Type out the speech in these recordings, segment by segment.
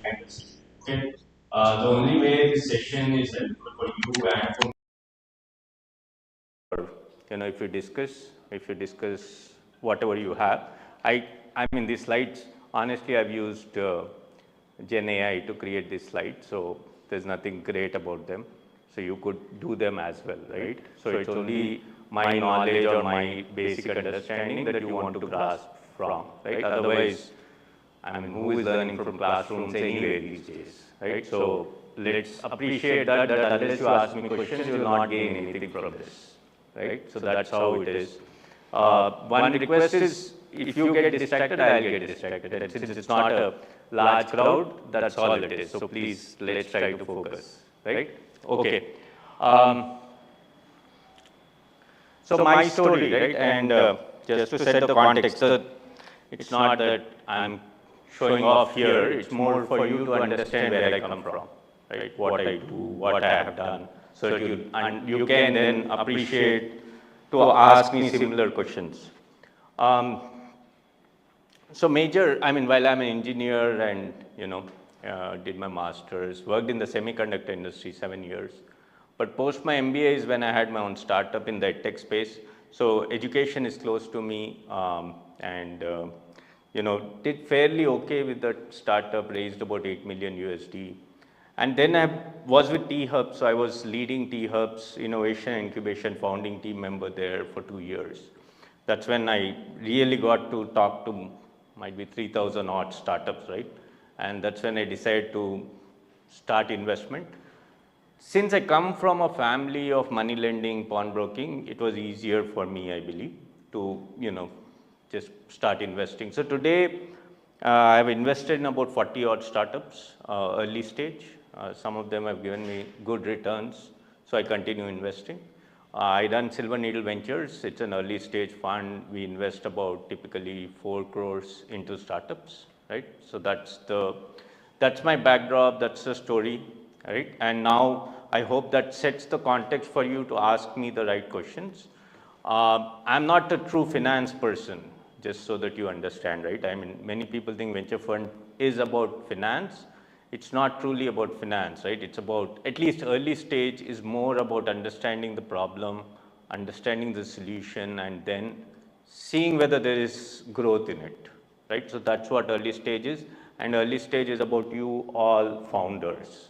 behind the scenes. Okay. The only way this session is helpful for you and for if you discuss whatever you have. I mean these slides, honestly I've used Gen AI to create these slides, so there's nothing great about them. So you could do them as well, right? So it's only my knowledge or my basic understanding that you want to grasp from, right? Otherwise, I mean, who is learning from classrooms anyway these days, right? So let's appreciate that unless you ask me questions, you will not gain anything from this, right? So that's how it is. One request is, if you get distracted, I'll get distracted. And since it's not a large crowd, that's all it is. So please, let's try to focus, right? Okay. So my story, right? And just to set the context, so it's not that I'm showing off here. It's more for you to understand where I come from, right? What I do, what I have done, so you can then appreciate to ask me similar questions. So while I'm an engineer and did my masters, worked in the semiconductor industry 7 years. But post my MBA is when I had my own startup in the tech space. So education is close to me, and did fairly okay with that startup, raised about 8 million USD. And then I was with T-Hub, so I was leading T-Hub's innovation incubation founding team member there for 2 years. That's when I really got to talk to might be 3,000 odd startups, right? And that's when I decided to start investment. Since I come from a family of money lending, pawnbroking, it was easier for me, I believe, to just start investing. So today, I've invested in about 40 odd startups, early stage. Some of them have given me good returns, so I continue investing. I run Silverneedle Ventures. It's an early stage fund. We invest about typically 4 crores into startups, right? So that's my backdrop. That's the story, right? And now I hope that sets the context for you to ask me the right questions. I'm not a true finance person, just so that you understand, right? I mean, many people think venture fund is about finance. It's not truly about finance, right? It's about, at least early stage is more about understanding the problem, understanding the solution, and then seeing whether there is growth in it, right? So that's what early stage is. And early stage is about you all founders,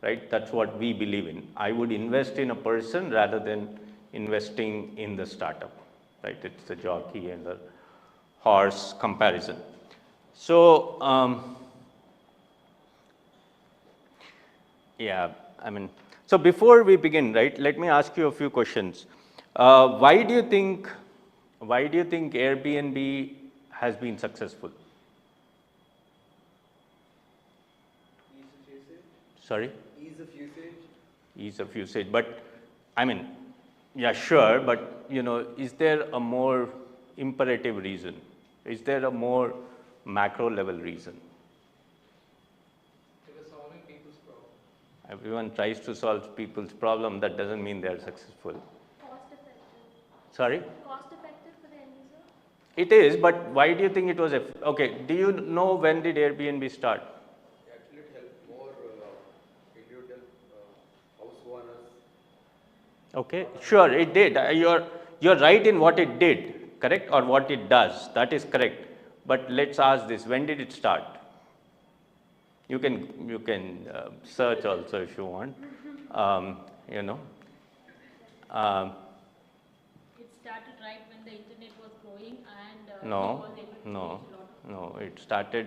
right? That's what we believe in. I would invest in a person rather than investing in the startup, right? It's the jockey and the horse comparison. So, so before we begin, right, let me ask you a few questions. Why do you think Airbnb has been successful? Ease of usage. Sorry? Ease of usage. Ease of usage, but yeah, sure, but is there a more imperative reason? Is there a more macro level reason? Solving people's problem. Everyone tries to solve people's problem. That doesn't mean they are successful. Cost effective. Sorry? Cost effective for the end user? It is, but why do you think it was okay? Do you know when did Airbnb start? Actually, it helped more individual house owners. Okay, sure, it did. You're right in what it did, correct, or what it does. That is correct. But let's ask this: when did it start? You can search also if you want. It started right when the internet was growing and No, was able to no, reach a lot of no. It started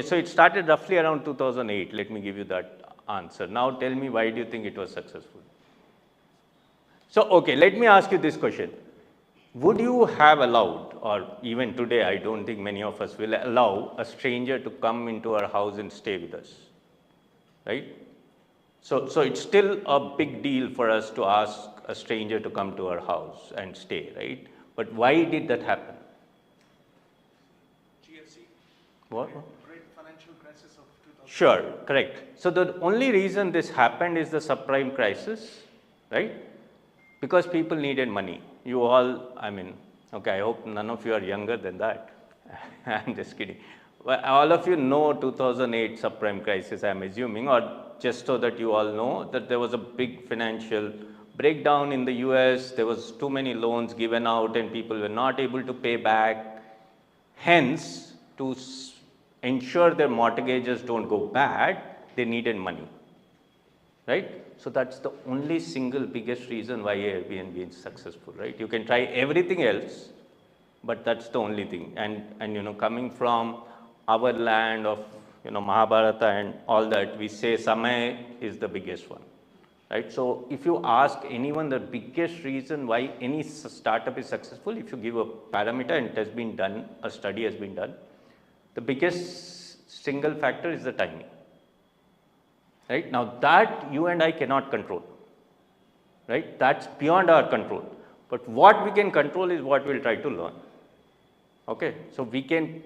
so it started roughly around 2008. Let me give you that answer. Now tell me, why do you think it was successful? So, okay, let me ask you this question. Would you have allowed, or even today, I don't think many of us will allow a stranger to come into our house and stay with us, right? So it's still a big deal for us to ask a stranger to come to our house and stay, right? But why did that happen? GFC. What? Great financial crisis of 2000. Sure, correct. So the only reason this happened is the subprime crisis, right? Because people needed money. You all, okay, I hope none of you are younger than that. I'm just kidding. Well, all of you know 2008 subprime crisis, I'm assuming, or just so that you all know that there was a big financial breakdown in the US. There was too many loans given out and people were not able to pay back. Hence, to ensure their mortgages don't go bad, they needed money, right? So that's the only single biggest reason why Airbnb is successful, right? You can try everything else, but that's the only thing. And you know, coming from our land of, you know, Mahabharata and all that, we say Samay is the biggest one, right? So if you ask anyone the biggest reason why any startup is successful, if you give a parameter, and it has been done, a study has been done, the biggest single factor is the timing, right? Now that you and I cannot control, right? That's beyond our control. But what we can control is what we'll try to learn. Okay, so we can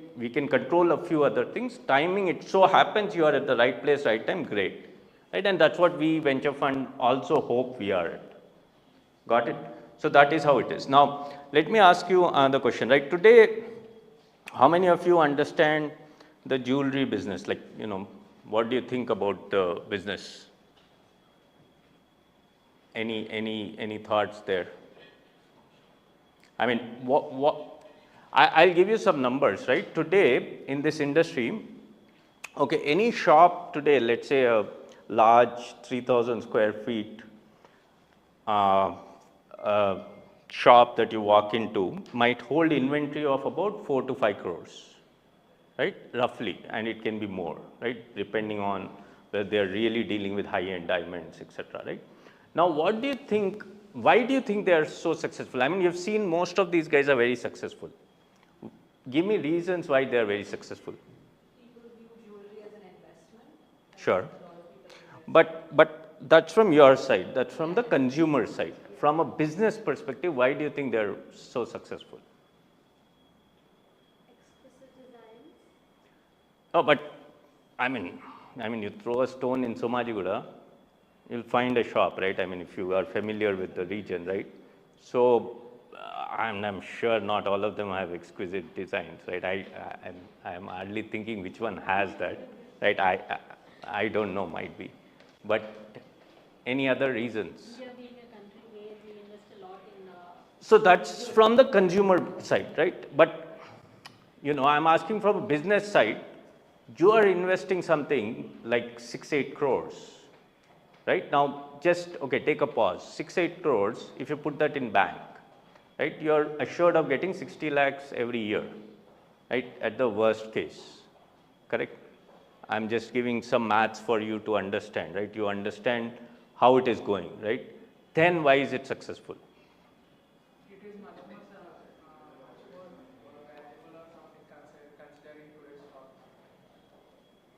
control a few other things. Timing, it so happens you are at the right place, right time, great, right? And that's what we venture fund also hope we are at. Got it? So that is how it is. Now, let me ask you another question, right? Today, how many of you understand the jewelry business? Like, you know, what do you think about the business? Any thoughts there? I mean, I'll give you some numbers, right? Today in this industry, okay, any shop today, let's say a large 3,000 square feet shop that you walk into might hold inventory of about 4 to 5 crores, right? Roughly, and it can be more, right? Depending on whether they're really dealing with high-end diamonds, etc., right? Now, what do you think, why do you think they are so successful? I mean, you've seen most of these guys are very successful. Give me reasons why they are very successful. People view jewelry as an investment. Sure. But that's from your side, that's from the consumer side. From a business perspective, why do you think they're so successful? Exquisite designs. Oh, but I mean, you throw a stone in Somajiguda, you'll find a shop, right? I mean, if you are familiar with the region, right? So, I'm sure not all of them have exquisite designs, right? I'm hardly thinking which one has that, right? I don't know, might be. But any other reasons? India being a country where we invest a lot in. So that's from the consumer side, right? But, you know, I'm asking from a business side, you are investing something like 6-8 crores, right? Now, just, okay, take a pause. 6-8 crores, if you put that in bank, right, you're assured of getting 60 lakhs every year, right, at the worst case, correct? I'm just giving some maths for you to understand, right? You understand how it is going, right? Then why is it successful? It is much more valuable or something considering today's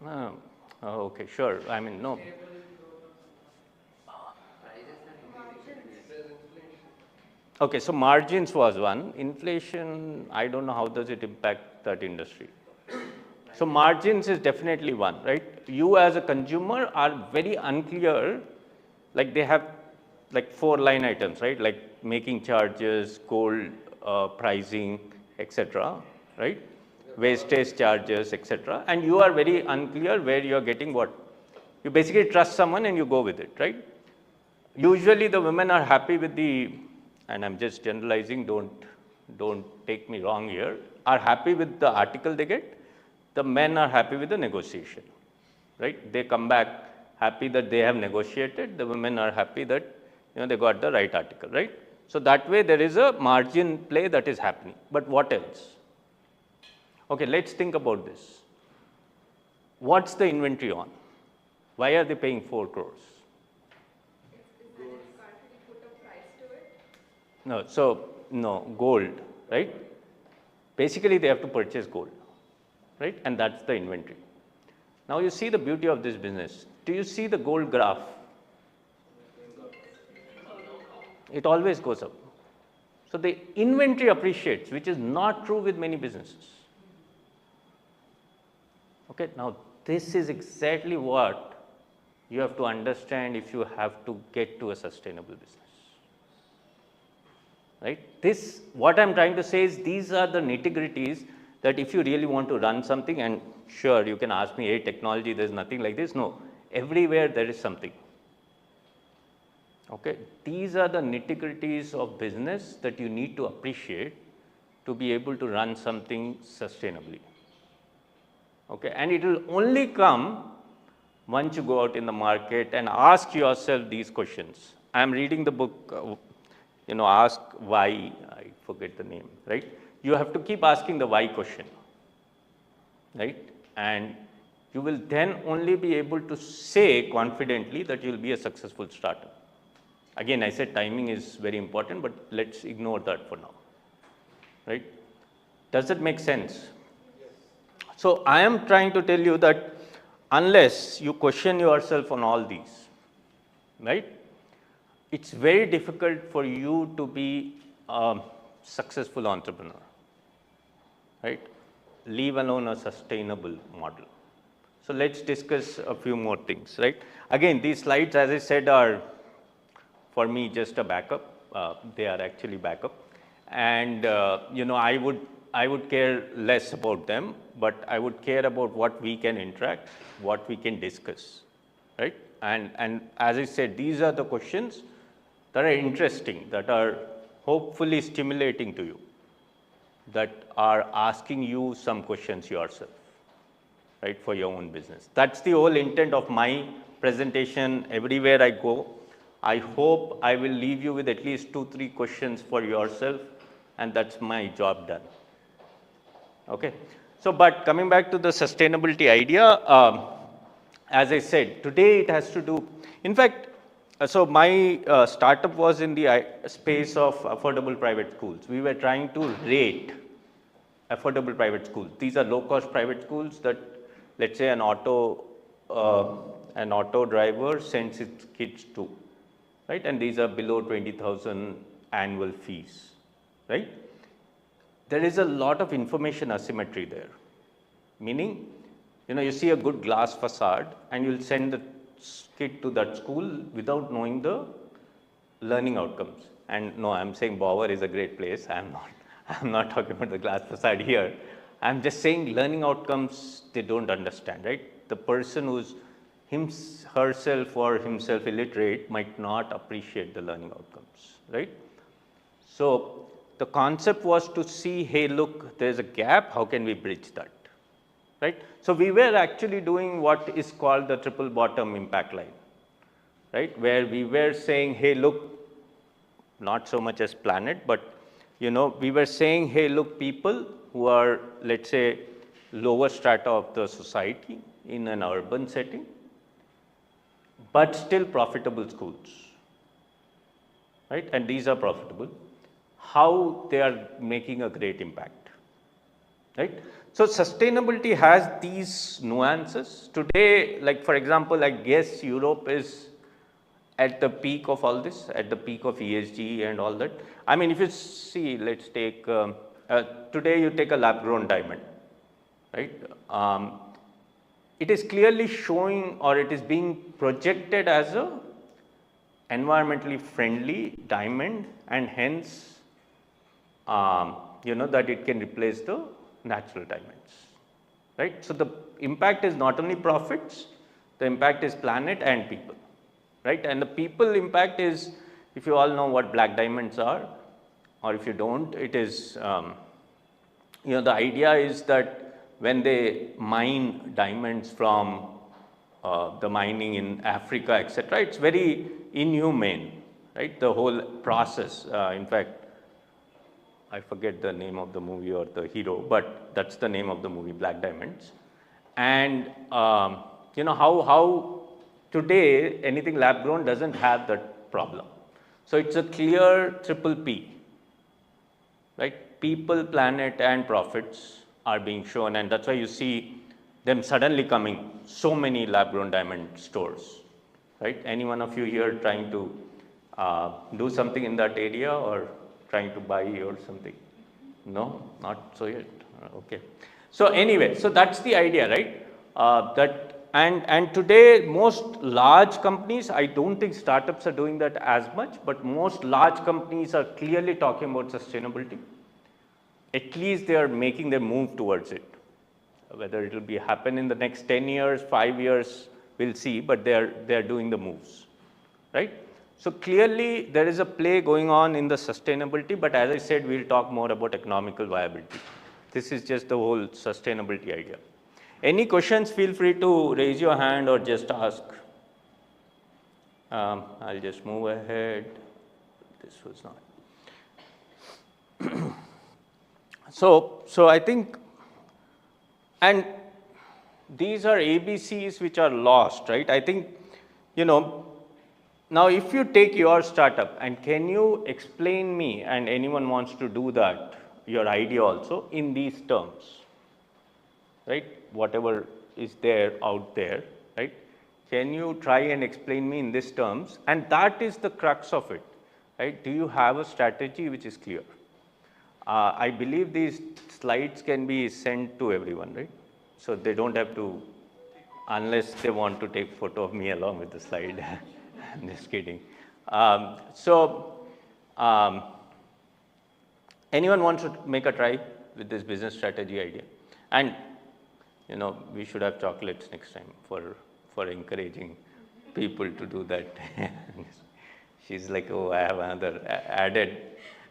stock. Okay, sure. I mean, no. Okay, so margins was one. Inflation, I don't know how does it impact that industry. So margins is definitely one, right? You as a consumer are very unclear, like they have like 4 line items, right? Like making charges, gold pricing, etc., right? Wastage charges, etc. And you are very unclear where you are getting what. You basically trust someone and you go with it, right? Usually the women are happy with the, and I'm just generalizing, don't take me wrong here, are happy with the article they get. The men are happy with the negotiation, right? They come back happy that they have negotiated. The women are happy that, you know, they got the right article, right? So that way there is a margin play that is happening. But what else? Okay, let's think about this. What's the inventory on? Why are they paying 4 crores? Is that you can't really put a price to it? No, so no, gold, right? Basically they have to purchase gold, right? And that's the inventory. Now you see the beauty of this business. Do you see the gold graph? It always goes up. So the inventory appreciates, which is not true with many businesses. Okay, now this is exactly what you have to understand if you have to get to a sustainable business. Right? This, what I'm trying to say is these are the nitty-gritties that if you really want to run something, and sure, you can ask me, hey, technology, there's nothing like this. No, everywhere there is something. Okay, these are the nitty-gritties of business that you need to appreciate to be able to run something sustainably. Okay, and it will only come once you go out in the market and ask yourself these questions. I'm reading the book, Ask Why, I forget the name, right? You have to keep asking the why question, right? And you will then only be able to say confidently that you will be a successful startup. Again, I said timing is very important, but let's ignore that for now, right? Does it make sense? So I am trying to tell you that unless you question yourself on all these, right, it's very difficult for you to be a successful entrepreneur, right? Leave alone a sustainable model. So let's discuss a few more things, right? Again, these slides, as I said, are for me just a backup. They are actually backup, and I would care less about them, but I would care about what we can interact, what we can discuss, right? And as I said, these are the questions that are interesting, that are hopefully stimulating to you, that are asking you some questions yourself, right, for your own business. That's the whole intent of my presentation. Everywhere I go, I hope I will leave you with at least 2-3 questions for yourself, and that's my job done. Okay. So, but coming back to the sustainability idea, as I said, today it has to do, in fact, so my startup was in the space of affordable private schools. We were trying to rate affordable private schools. These are low-cost private schools that, let's say, an auto driver sends its kids to, right? And these are below 20,000 annual fees, right? There is a lot of information asymmetry there, meaning, you see a good glass facade and you'll send the kid to that school without knowing the learning outcomes. And no, I'm saying Bower is a great place. I'm not talking about the glass facade here. I'm just saying learning outcomes, they don't understand, right? The person who's herself or himself illiterate might not appreciate the learning outcomes, right? So the concept was to see, hey, look, there's a gap, how can we bridge that, right? So we were actually doing what is called the triple bottom impact line, right? Where we were saying, hey, look, not so much as planet, but we were saying, hey, look, people who are, let's say, lower strata of the society in an urban setting, but still profitable schools, right? And these are profitable, how they are making a great impact, right? So sustainability has these nuances. Today, like for example, I guess Europe is at the peak of all this, at the peak of ESG and all that. I mean, if you see, let's take, today you take a lab-grown diamond, right? It is clearly showing, or it is being projected as a environmentally friendly diamond, and hence, that it can replace the natural diamonds, right? So the impact is not only profits, the impact is planet and people, right? And the people impact is, if you all know what black diamonds are, or if you don't, it is, the idea is that when they mine diamonds from the mining in Africa, etc., it's very inhumane, right? The whole process. In fact, I forget the name of the movie or the hero, but that's the name of the movie, Black Diamonds. And how today anything lab grown doesn't have that problem. So it's a clear triple P, right? People, planet, and profits are being shown, and that's why you see them suddenly coming, so many lab-grown diamond stores, right? Any one of you here trying to do something in that area or trying to buy or something? No, not so yet. Okay. So anyway, so that's the idea, right? And today most large companies, I don't think startups are doing that as much, but most large companies are clearly talking about sustainability. at least they are making their move towards it. Whether it will be happen in the next 10 years, 5 years, we'll see, but they are doing the moves, right? So clearly there is a play going on in the sustainability, but as I said, we'll talk more about economical viability. This is just the whole sustainability idea. Any questions, feel free to raise your hand or just ask. I'll just move ahead. This was not. So I think, and these are ABCs which are lost, right? I think, now if you take your startup and can you explain me, and anyone wants to do that, your idea also in these terms, right? Whatever is there out there, right? Can you try and explain me in these terms? And that is the crux of it, right? Do you have a strategy which is clear? I believe these slides can be sent to everyone, right? So they don't have to, unless they want to take photo of me along with the slide. I'm just kidding. Anyone wants to make a try with this business strategy idea? And we should have chocolates next time for encouraging people to do that. She's like, oh, I have another added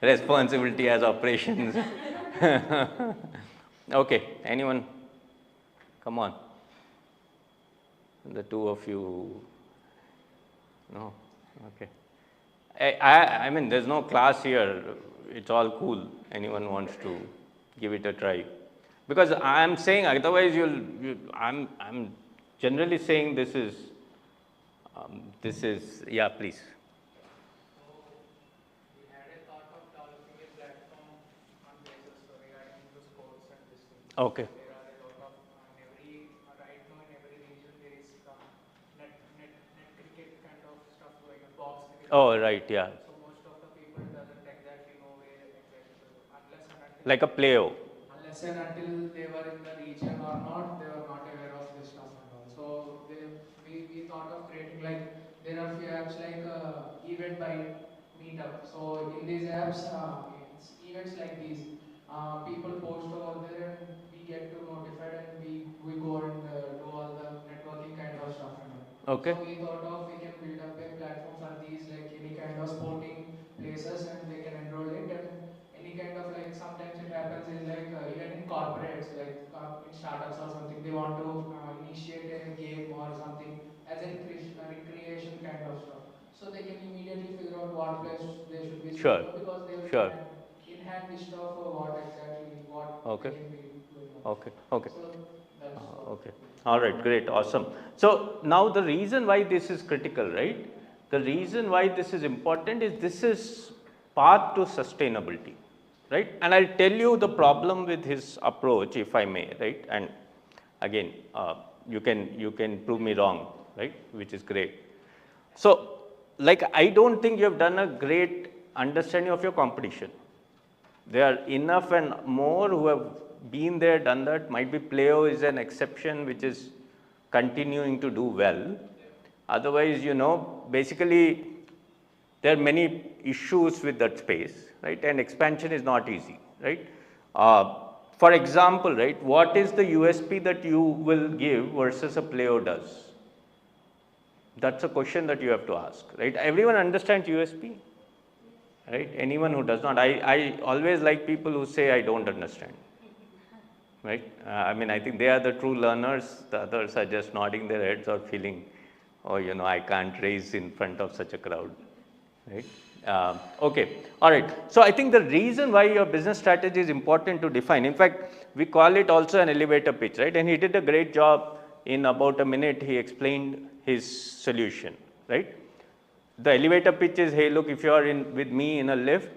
responsibility as operations. Okay, anyone? Come on. The two of you. No? Okay. I mean, there's no class here. It's all cool. Anyone wants to give it a try. Because I'm saying, otherwise I'm generally saying this is, yeah, please. We had a thought of developing a platform on basis regarding the sports and this thing. Okay. There are a lot of, right now in every region there is some net cricket kind of stuff going on, box cricket. Oh, right, yeah. So most of the people doesn't exactly know where exactly, unless and until. Like a playo. Unless and until they were in the region or not, they were not aware of this stuff and all. So we thought of creating, like, there are few apps like Event by Meetup. So in these apps, it's events like these, people post over there and we get to notified and we go and do all the networking kind of stuff and all. Okay. So we thought of we can build up a platform for these, like any kind of sporting places, and they can enroll it, and any kind of, like, sometimes it happens is like even in corporates, like in startups or something, they want to initiate a game or something as a recreation kind of stuff. So they can immediately figure out what place they should be Sure. because they will Sure. in hand list of what exactly what Okay. they can be doing. Okay. Okay. So that's Okay. All right. Great. Awesome. So now the reason why this is critical, right? The reason why this is important is this is path to sustainability, right? And I'll tell you the problem with his approach, if I may, right? And again, you can prove me wrong, right? Which is great. So, like, I don't think you have done a great understanding of your competition. There are enough and more who have been there, done that. Might be Playo is an exception which is continuing to do well. Otherwise, basically there are many issues with that space, right? And expansion is not easy, right? For example, right, what is the USP that you will give versus a Playo does? That's a question that you have to ask, right? Everyone understands USP, right? Anyone who does not, I always like people who say I don't understand, right? I mean, I think they are the true learners. The others are just nodding their heads or feeling, oh, I can't raise in front of such a crowd, right? Okay, all right. So I think the reason why your business strategy is important to define, in fact, we call it also an elevator pitch, right? And he did a great job. In about a minute, he explained his solution, right? The elevator pitch is, hey, look, if you are with me in a lift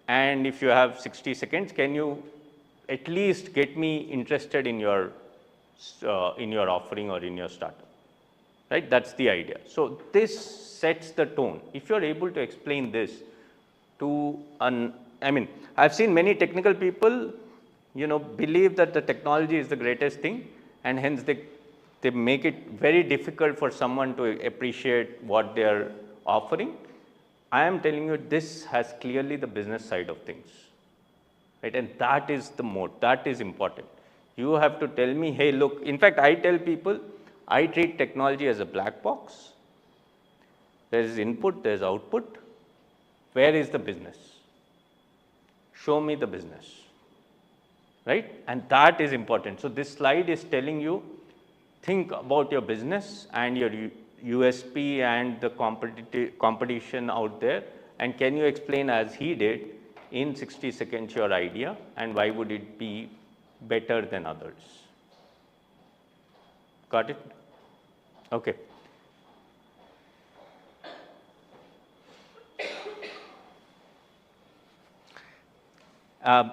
and if you have 60 seconds, can you at least get me interested in your offering or in your startup, right? That's the idea. So this sets the tone. If you're able to explain this to I've seen many technical people, believe that the technology is the greatest thing, and hence they make it very difficult for someone to appreciate what they are offering. I am telling you, this has clearly the business side of things, right? And that is the mode, that is important. You have to tell me, hey, look, in fact, I tell people, I treat technology as a black box. There is input, there is output. Where is the business? Show me the business, right? And that is important. So this slide is telling you, think about your business and your USP and the competition out there, and can you explain, as he did, in 60 seconds your idea, and why would it be better than others? Got it? Okay.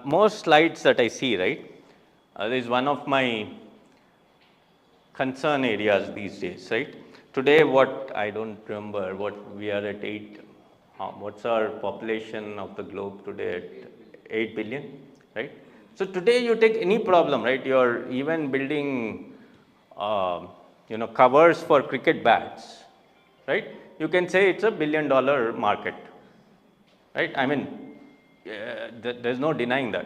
Most slides that I see, right, is one of my concern areas these days, right? Today, what I don't remember, what we are at 8, what's our population of the globe today at 8 billion, right? So today you take any problem, right? You're even building, covers for cricket bats, right? You can say it's $1 billion market, right? I mean, there's no denying that,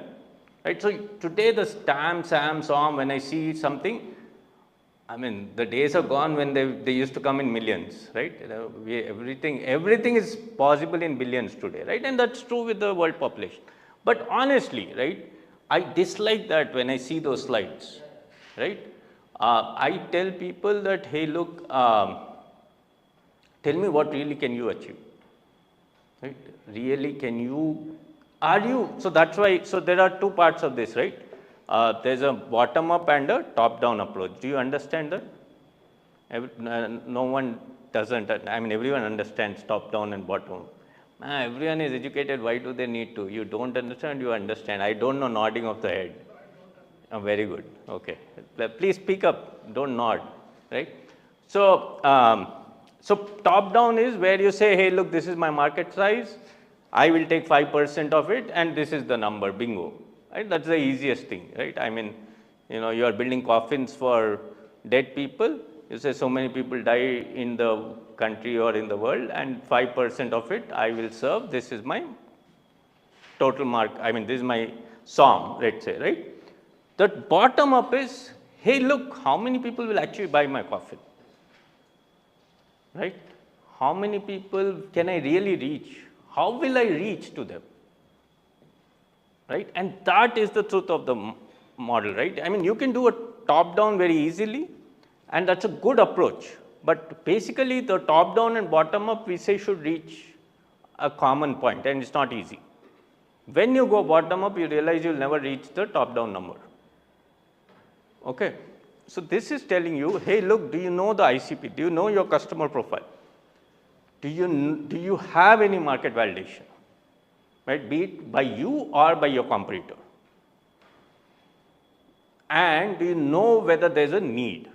right? So today the SAM, SOM, when I see something, I mean, the days are gone when they used to come in millions, right? Everything is possible in billions today, right? And that's true with the world population. But honestly, right, I dislike that when I see those slides, right? I tell people that, hey, look, tell me what really can you achieve, right? Really, can you, so that's why, so there are two parts of this, right? There's a bottom up and a top down approach. Do you understand that? No one doesn't. I mean, everyone understands top down and bottom up. Everyone is educated. Why do they need to? You don't understand, you understand. I don't know, nodding of the head. Very good. Okay. Please speak up. Don't nod. Right? So, so top down is where you say, hey, look, this is my market size. I will take 5% of it, and this is the number. Bingo. Right? That's the easiest thing, right? I mean, you are building coffins for dead people. You say so many people die in the country or in the world, and 5% of it I will serve. This is my total mark. I mean, this is my SOM, let's say, right? The bottom up is, hey, look, how many people will actually buy my coffin, right? How many people can I really reach? How will I reach to them? Right? And that is the truth of the model, right? I mean, you can do a top down very easily, and that's a good approach. But basically, the top down and bottom up, we say, should reach a common point, and it's not easy. When you go bottom up, you realize you'll never reach the top down number. Okay? So this is telling you, hey, look, do you know the ICP? Do you know your customer profile? Do you have any market validation? Right, be it by you or by your competitor? And do you know whether there's a need?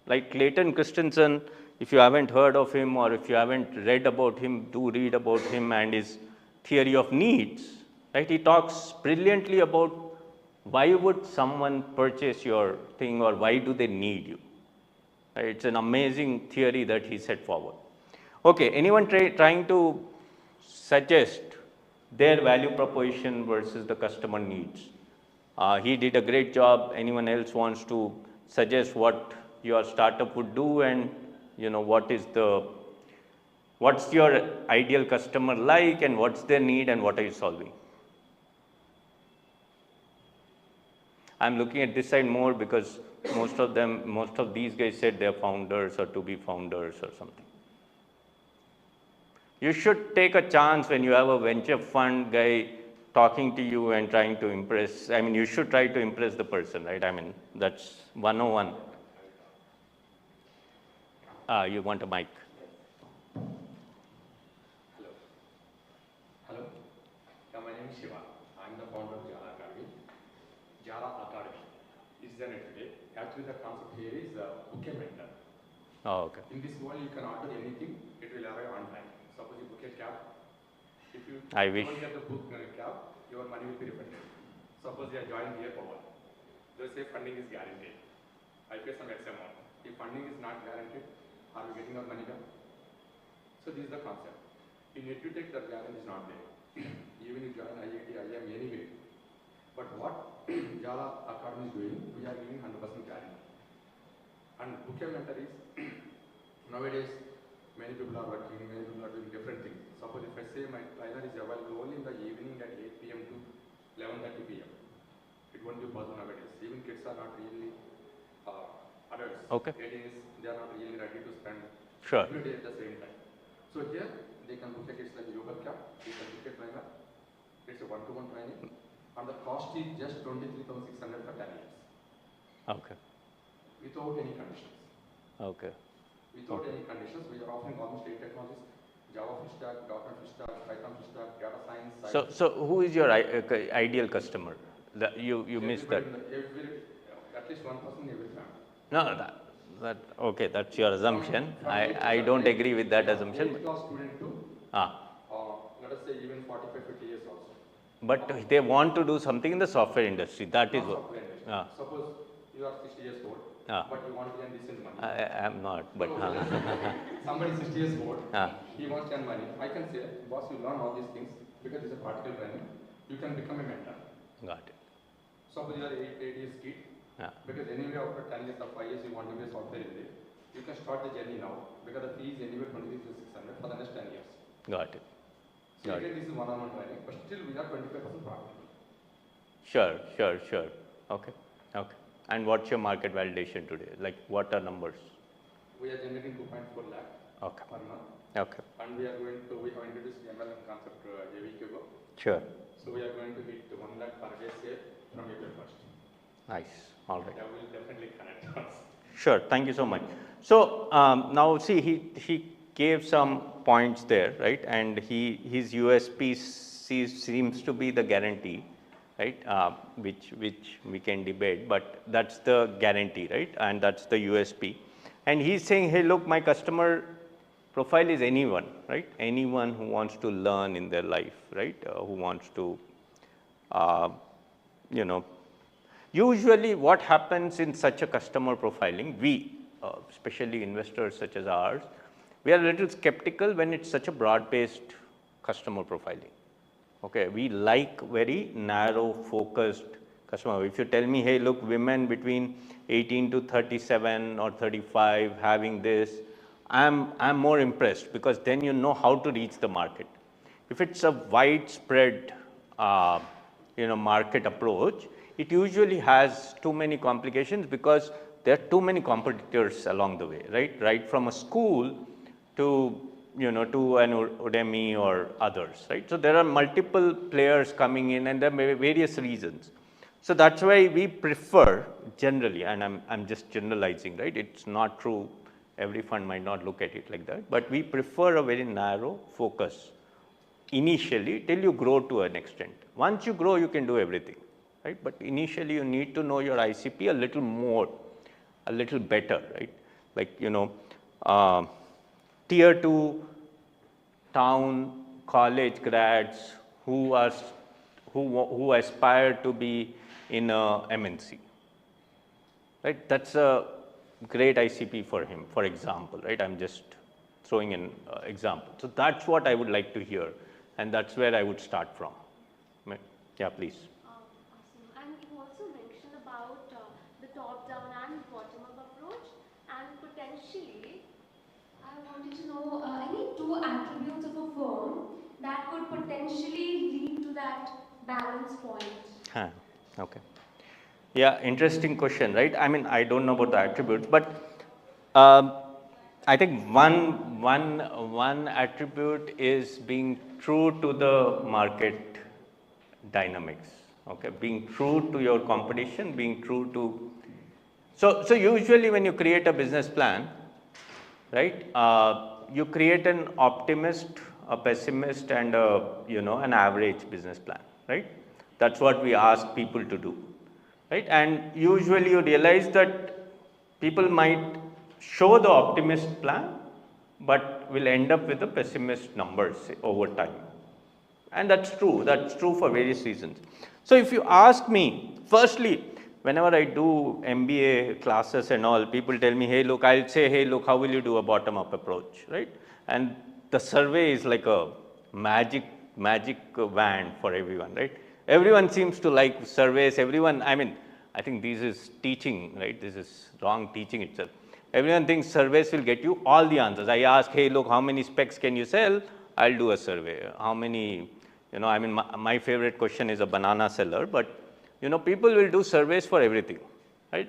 Like Clayton Christensen, if you haven't heard of him or if you haven't read about him, do read about him and his theory of needs. Right? He talks brilliantly about why would someone purchase your thing, or why do they need you? Right? It's an amazing theory that he set forward. Okay, anyone trying to suggest their value proposition versus the customer needs? He did a great job. Anyone else wants to suggest what your startup would do, and what's your ideal customer like, and what's their need, and what are you solving? I'm looking at this side more because most of these guys said they're founders or to be founders or something. You should take a chance when you have a venture fund guy talking to you and trying to impress. I mean, you should try to impress the person, right? I mean, that's 101. You want a mic? Hello. Yeah, my name is Shiva. I'm the founder of Jala Academy. Jala Academy is an today. Actually, the concept here is book a mentor. Oh, okay. In this world, you can order anything, it will arrive on time. Suppose you book a cab. If you I wish. don't have the book cab, your money will be refunded. Suppose you are joining here for one. They say funding is guaranteed. I pay some X amount. If funding is not guaranteed, are we getting our money back? So this is the concept. In EduTech, the guarantee is not there. Even if you join IIT, IIM anyway, But what Jala Academy is doing, we are giving 100% guarantee. And book a mentor is, nowadays, many people are working, many people are doing different things. Suppose if I say my trainer is available only in the evening at 8 p.m. to 11:30 p.m. It won't be possible nowadays. Even kids are not really adults. Okay. 18s, they are not really ready to spend Sure. every day at the same time. So here, they can book a kids like yoga camp, they can book a trainer. It's a one-to-one training. And the cost is just 23,600 for 10 years. Okay. Without any conditions. Okay. Without any conditions, we are offering almost 8 technologies: Java full stack, .NET full stack, Python full stack, data science. So who is your ideal customer? You missed that. At least one person in every family. No, that okay. That's your assumption. I don't agree with that assumption. 8th class student to, let us say even 45, 50 years also. But they want to do something in the software industry. That is Not what. software industry. Ah. Suppose you are 60 years old, but you want to earn decent money. I am not, but So, somebody 60 years old, Ah. he wants to earn money. I can say, boss, you learn all these things because it's a practical training. You can become a mentor. got it. Suppose you are 8 years kid, Yeah. because anyway after 10 years or 5 years you want to be a software engineer. You can start the journey now because the fee is anyway 23,600 for the next 10 years. Got it. So Got again, this is one-on-one training, but still we are 25% profitable. Sure. Okay. And what's your market validation today? Like, what are numbers? We are generating 2.4 lakh Okay. per month, Okay. and we have introduced MLM concept a week ago. Sure. So we are going to hit 1 lakh per day sale from April 1st. Nice. All right. That will definitely connect us. Sure. Thank you so much. So now see, he gave some points there, right? And his USP seems to be the guarantee, right? Which we can debate, but that's the guarantee, right? And that's the USP. And he's saying, hey, look, my customer profile is anyone, right? Anyone who wants to learn in their life, right? Who wants to, usually what happens in such a customer profiling, especially investors such as ours, we are a little skeptical when it's such a broad-based customer profiling. Okay, we like very narrow focused customer. If you tell me, hey, look, women between 18 to 37 or 35 having this, I'm more impressed because then you know how to reach the market. If it's a widespread, market approach, it usually has too many complications because there are too many competitors along the way, right? Right from a school to to an Udemy or others, right? So there are multiple players coming in, and there may be various reasons. So that's why we prefer generally, and I'm just generalizing, right? It's not true. Every fund might not look at it like that, but we prefer a very narrow focus initially till you grow to an extent. Once you grow, you can do everything, right? But initially, you need to know your ICP a little more, a little better, right? Like tier 2 town college grads who aspire to be in a MNC, right? That's a great ICP for him, for example, right? I'm just throwing an example. So that's what I would like to hear, and that's where I would start from. Yeah, please. Awesome. And you also mentioned about the top-down and bottom-up approach, and potentially, I wanted to know any 2 attributes of a firm that could potentially lead to that balance point. Okay. Yeah, interesting question, right? I mean, I don't know about the attributes, but I think one attribute is being true to the market dynamics. Okay, being true to your competition, being true to. So usually when you create a business plan, right? You create an optimist, a pessimist, and an average business plan, right? That's what we ask people to do, right? And usually you realize that people might show the optimist plan, but will end up with the pessimist numbers over time. And that's true. That's true for various reasons. So if you ask me, firstly, whenever I do MBA classes and all, people tell me, hey, look, I'll say, hey, look, how will you do a bottom-up approach, right? And the survey is like a magic wand for everyone, right? Everyone seems to like surveys. Everyone, I mean, I think this is teaching, right? This is wrong teaching itself. Everyone thinks surveys will get you all the answers. I ask, hey, look, how many specs can you sell? I'll do a survey. How many, you know, I mean, my favorite question is a banana seller, but, you know, people will do surveys for everything, right?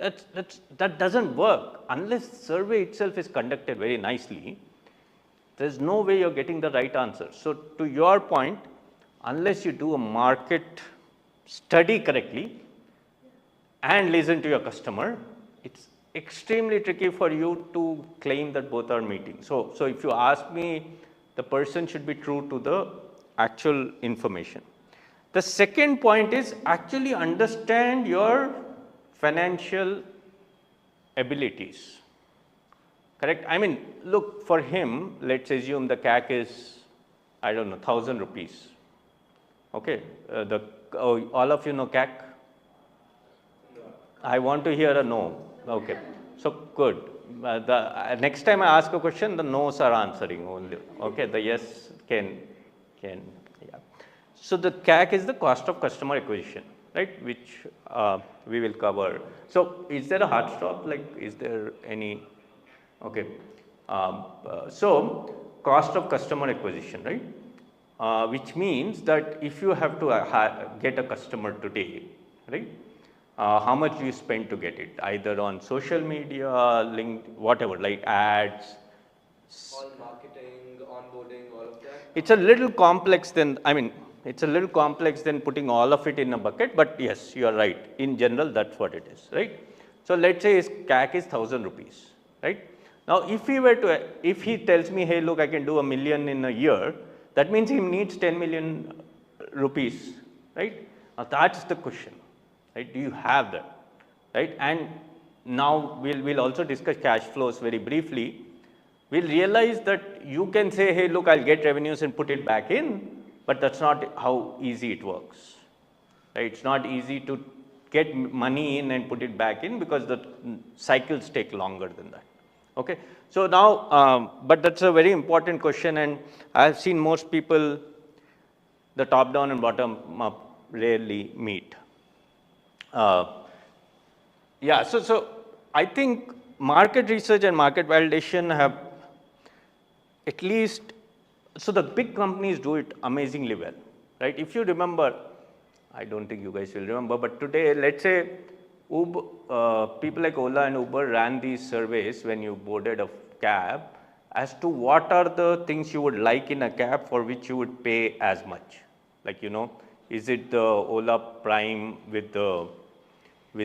That doesn't work unless survey itself is conducted very nicely. There's no way you're getting the right answer. So to your point, unless you do a market study correctly and listen to your customer, it's extremely tricky for you to claim that both are meeting. So if you ask me, the person should be true to the actual information. The second point is actually understand your financial abilities. Correct? I mean, look, for him, let's assume the CAC is, I don't know, 1,000 rupees. Okay, all of you know CAC? I want to hear a no. Okay, so good. Next time I ask a question, the no's are answering only. Okay, the yes can, yeah. So the CAC is the cost of customer acquisition, right? Which we will cover. So is there a hard stop? Like, is there any? Okay, so cost of customer acquisition, right? Which means that if you have to get a customer today, right? How much do you spend to get it? Either on social media, link, whatever, like ads. All marketing, onboarding, all of that. It's a little complex than, I mean, it's a little complex than putting all of it in a bucket, but yes, you are right. In general, that's what it is, right? So let's say his CAC is 1,000 rupees, right? Now, if he tells me, hey, look, I can do $1 million in a year, that means he needs 10 million rupees, right? Now, that's the question, right? Do you have that, right? And now we'll also discuss cash flows very briefly. We'll realize that you can say, hey, look, I'll get revenues and put it back in, but that's not how easy it works, right? It's not easy to get money in and put it back in because the cycles take longer than that. Okay, so now, but that's a very important question, and I've seen most people, the top down and bottom up rarely meet. Yeah, so I think market research and market validation have at least, so the big companies do it amazingly well, right? If you remember, I don't think you guys will remember, but today, let's say Uber, people like Ola and Uber ran these surveys when you boarded a cab as to what are the things you would like in a cab for which you would pay as much. Like, you know, is it the Ola Prime with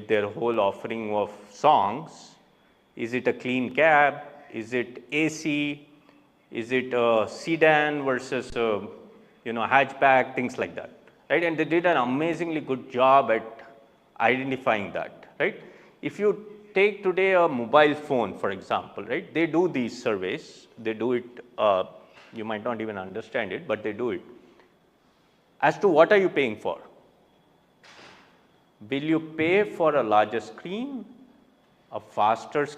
their whole offering of songs? Is it a clean cab? Is it AC? Is it a sedan versus a, you know, hatchback, things like that, right? And they did an amazingly good job at identifying that, right? If you take today a mobile phone, for example, right? They do these surveys. They do it, you might not even understand it, but they do it. As to what are you paying for? Will you pay for a larger screen, a faster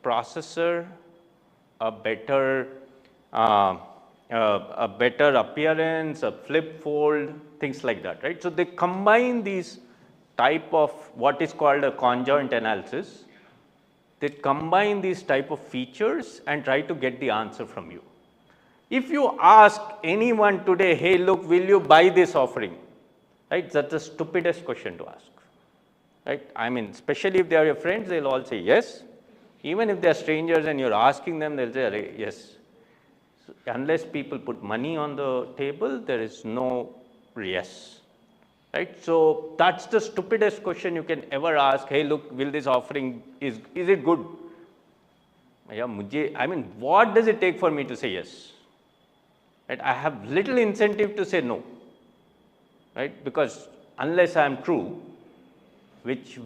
processor, a better appearance, a flip fold, things like that, right? So they combine these type of what is called a conjoint analysis. They combine these type of features and try to get the answer from you. If you ask anyone today, hey, look, will you buy this offering? Right? That's the stupidest question to ask. Right? I mean, especially if they are your friends, they'll all say yes. Even if they're strangers and you're asking them, they'll say yes. So unless people put money on the table, there is no yes. Right? So that's the stupidest question you can ever ask. Hey, look, will this offering, is it good? I mean, what does it take for me to say yes? Right? I have little incentive to say no. Right? Because unless I am true, which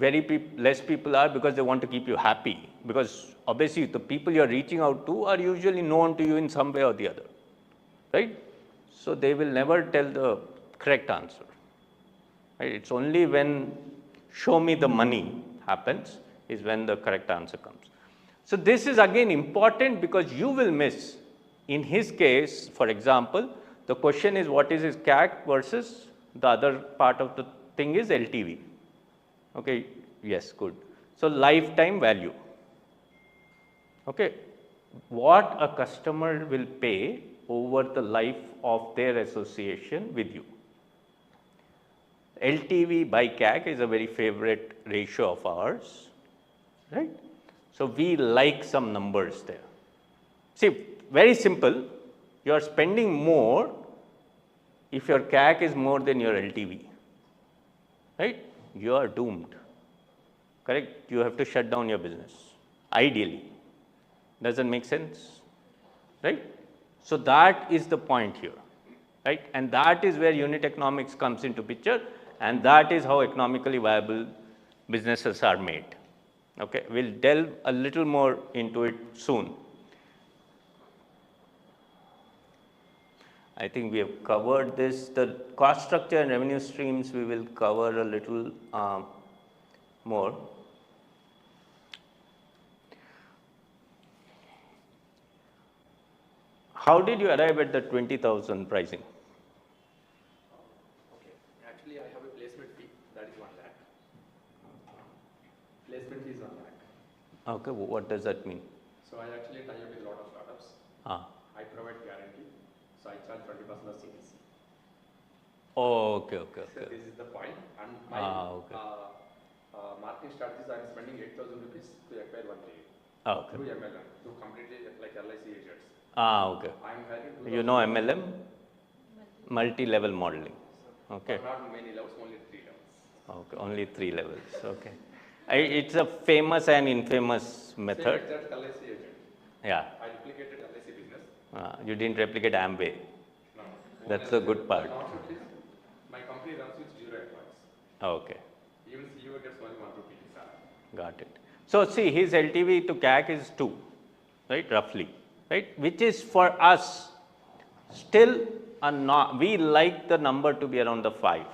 less people are because they want to keep you happy. Because obviously the people you're reaching out to are usually known to you in some way or the other. Right? So they will never tell the correct answer. Right? It's only when show me the money happens is when the correct answer comes. So this is again important because you will miss. In his case, for example, the question is what is his CAC versus The other part of the thing is LTV. Okay, yes, good. So lifetime value. Okay, what a customer will pay over the life of their association with you. LTV by CAC is a very favorite ratio of ours, right? So we like some numbers there. See, very simple, you are spending more if your CAC is more than your LTV, right? You are doomed, correct? You have to shut down your business, ideally. Doesn't make sense, right? So that is the point here, right? And that is where unit economics comes into picture, and that is how economically viable businesses are made. Okay, we'll delve a little more into it soon. I think we have covered this. The cost structure and revenue streams we will cover a little more. How did you arrive at the 20,000 pricing? Okay. Actually, I have a placement fee. That is 1 lakh. Placement fee is 1 lakh. Okay, what does that mean? So I actually tie up with a lot of startups. I provide guarantee. So I charge 20% of CTC. Oh, okay. So this is the point. And my marketing strategies, I am spending 8,000 rupees to acquire 1 trade. Okay. Through MLM, to completely like LIC agents. Okay. I am hiring You know MLM? Multi-level modeling. Okay. Not many levels, only 3 levels. Okay, only 3 levels. Okay. It's a famous and infamous method. Same exact LIC agent. Yeah. I replicated LIC business. You didn't replicate Amway. No. That's the good part. The concept is, my company runs with 0 employees. Okay. Even CEO gets only 1 rupee. Got it. So see, his LTV to CAC is 2, right? Roughly, right? Which is for us still we like the number to be around the 5.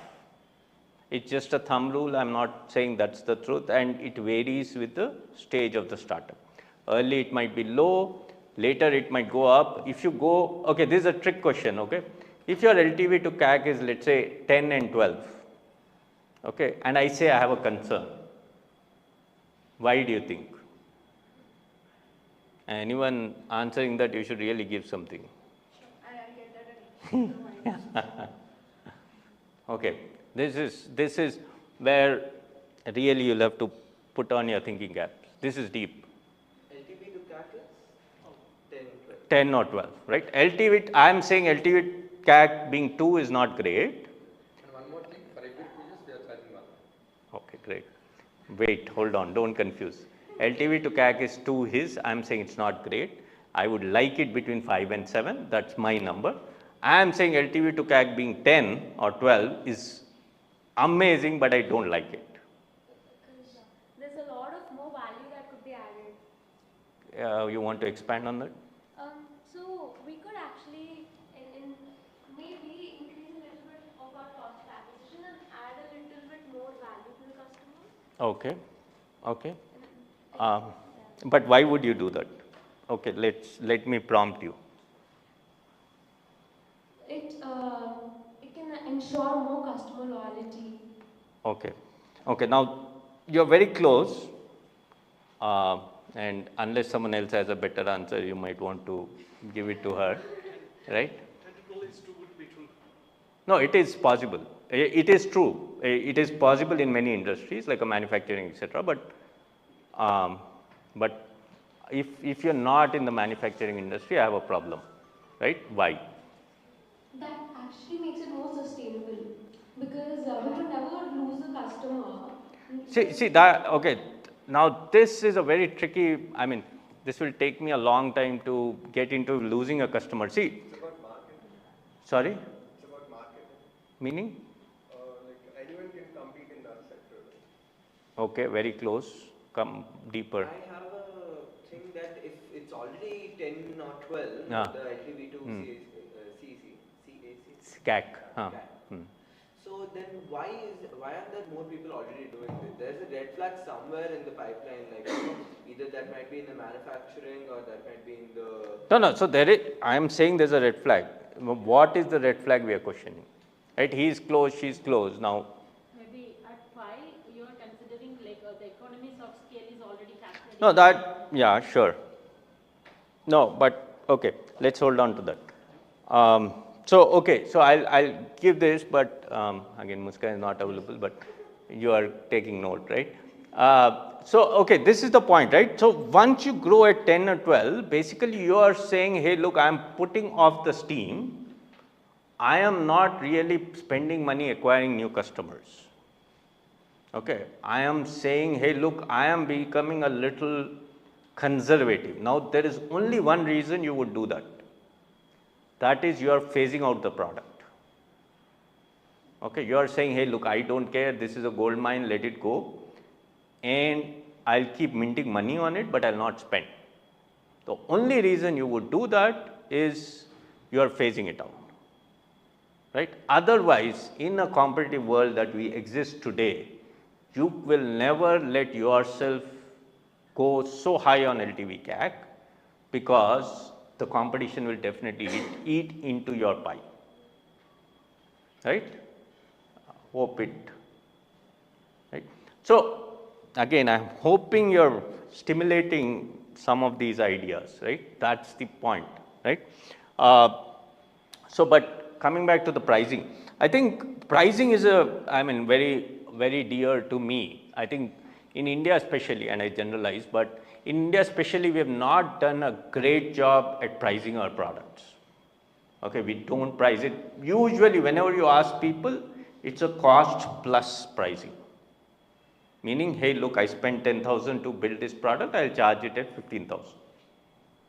It's just a thumb rule. I'm not saying that's the truth, and it varies with the stage of the startup. Early it might be low, later it might go up. If you go, okay, this is a trick question, okay? If your LTV to CAC is, let's say, 10 and 12, okay, and I say I have a concern, why do you think? Anyone answering that, you should really give something. Sure, I get that. Okay, this is where really you'll have to put on your thinking caps. This is deep. LTV to CAC is 10, 12. 10 or 12, right? LTV, I am saying LTV CAC being 2 is not great. And one more thing, for every pages we are charging 1. Okay, great. Wait, hold on, don't confuse. LTV to CAC is 2 his, I am saying it's not great. I would like it between 5 and 7, that's my number. I am saying LTV to CAC being 10 or 12 is amazing, but I don't like it. Because there's a lot of more value that could be added. You want to expand on that? So we could actually maybe increase a little bit of our cost of acquisition and add a little bit more value to the customer. Okay, okay. Yeah. But why would you do that? Okay, let me prompt you. It can ensure more customer loyalty. Okay, okay. Now you're very close, and unless someone else has a better answer, you might want to give it to her, right? No, it is possible. It is true. It is possible in many industries, like a manufacturing, etc. But if you're not in the manufacturing industry, I have a problem, right? Why? That actually makes it more sustainable because we would never lose a customer. See that, okay, now this is a very tricky, I mean, this will take me a long time to get into losing a customer. See, It's about marketing. sorry, It's about marketing. meaning? Like anyone can compete in that sector. Okay, very close, come deeper. I have a thing that if it's already 10 or 12, Ah. the LTV to CAC. CAC. Huh. So then why are there more people already doing this? There's a red flag somewhere in the pipeline, like either that might be in the manufacturing or that might be in the. No, so there is, I am saying there's a red flag. What is the red flag we are questioning? right? He's closed, she's closed. Now, Maybe at 5, you are considering like the economies of scale is already factored no, in. that, yeah, sure. No, but okay, let's hold on to that. Okay, so I'll give this, but again, Muskan is not available, but you are taking note, right? Okay, this is the point, right? So once you grow at 10 or 12, basically you are saying, hey, look, I'm putting off the steam. I am not really spending money acquiring new customers. Okay, I am saying, hey, look, I am becoming a little conservative. Now, there is only one reason you would do that. That is, you are phasing out the product. Okay, you are saying, hey, look, I don't care, this is a gold mine, let it go, and I'll keep minting money on it, but I'll not spend. The only reason you would do that is you are phasing it out. Right? Otherwise, in a competitive world that we exist today, you will never let yourself go so high on LTV CAC because the competition will definitely eat into your pie. Right? Hope it. Right? So, again, I'm hoping you're stimulating some of these ideas. Right? That's the point. Right? But coming back to the pricing, I think pricing is very dear to me. I think in India especially, and I generalize, but in India especially, we have not done a great job at pricing our products. Okay, we don't price it. Usually, whenever you ask people, it's a cost plus pricing. Meaning, hey, look, I spent 10,000 to build this product, I'll charge it at 15,000.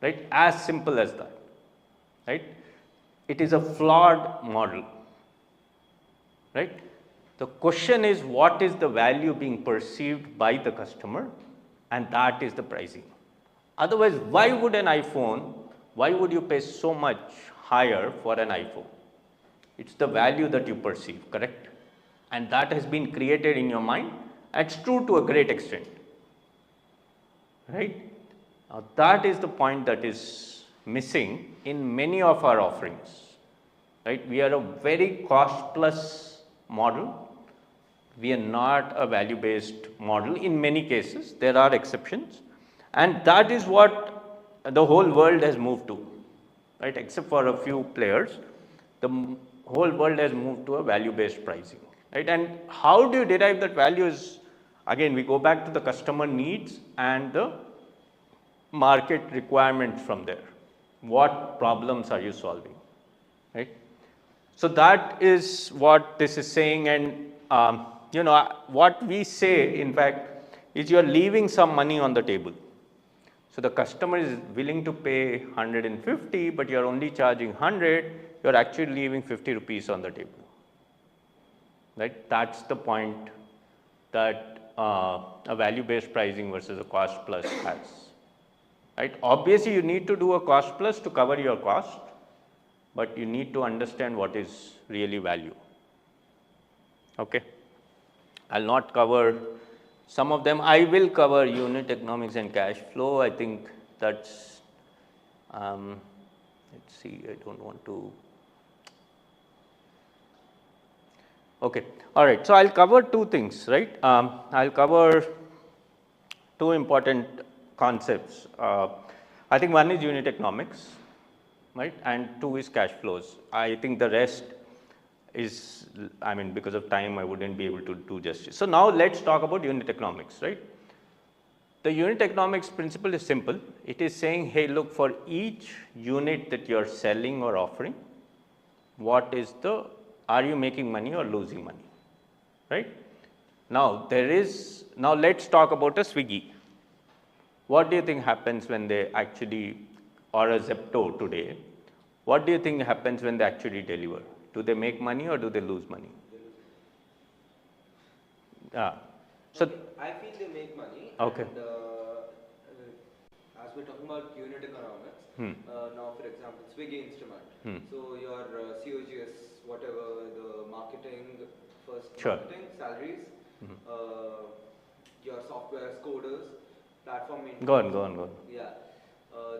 Right? As simple as that. Right? It is a flawed model. Right? The question is, what is the value being perceived by the customer, and that is the pricing. Otherwise, why would you pay so much higher for an iPhone? It's the value that you perceive, correct? And that has been created in your mind. It's true to a great extent. Right? Now, that is the point that is missing in many of our offerings. Right? We are a very cost plus model. We are not a value based model in many cases. There are exceptions, and that is what the whole world has moved to, right? Except for a few players, the whole world has moved to a value based pricing, right? And how do you derive that value is, again, we go back to the customer needs and the market requirements from there. What problems are you solving, right? So that is what this is saying, and what we say, in fact, is you are leaving some money on the table. So the customer is willing to pay 150, but you are only charging 100. You are actually leaving 50 rupees on the table. Right? That's the point that a value-based pricing versus a cost plus has. Right? Obviously, you need to do a cost plus to cover your cost, but you need to understand what is really value. Okay. I'll not cover some of them. I will cover unit economics and cash flow. I think that's, let's see, I don't want to. Okay. All right. So I'll cover two things, right? I'll cover two important concepts. I think one is unit economics, right? And two is cash flows. I think the rest is, because of time, I wouldn't be able to do justice. So now let's talk about unit economics, right? The unit economics principle is simple. It is saying, hey, look, for each unit that you're selling or offering, are you making money or losing money, right? Now let's talk about a Swiggy. What do you think happens when they actually, or a Zepto today, what do you think happens when they actually deliver? Do they make money or do they lose money? So I feel they make money. Okay. And, as we're talking about unit economics, now for example, Swiggy Instrument. So your COGS, whatever, the marketing, marketing, salaries, your software coders, platform maintenance. Go on. Yeah.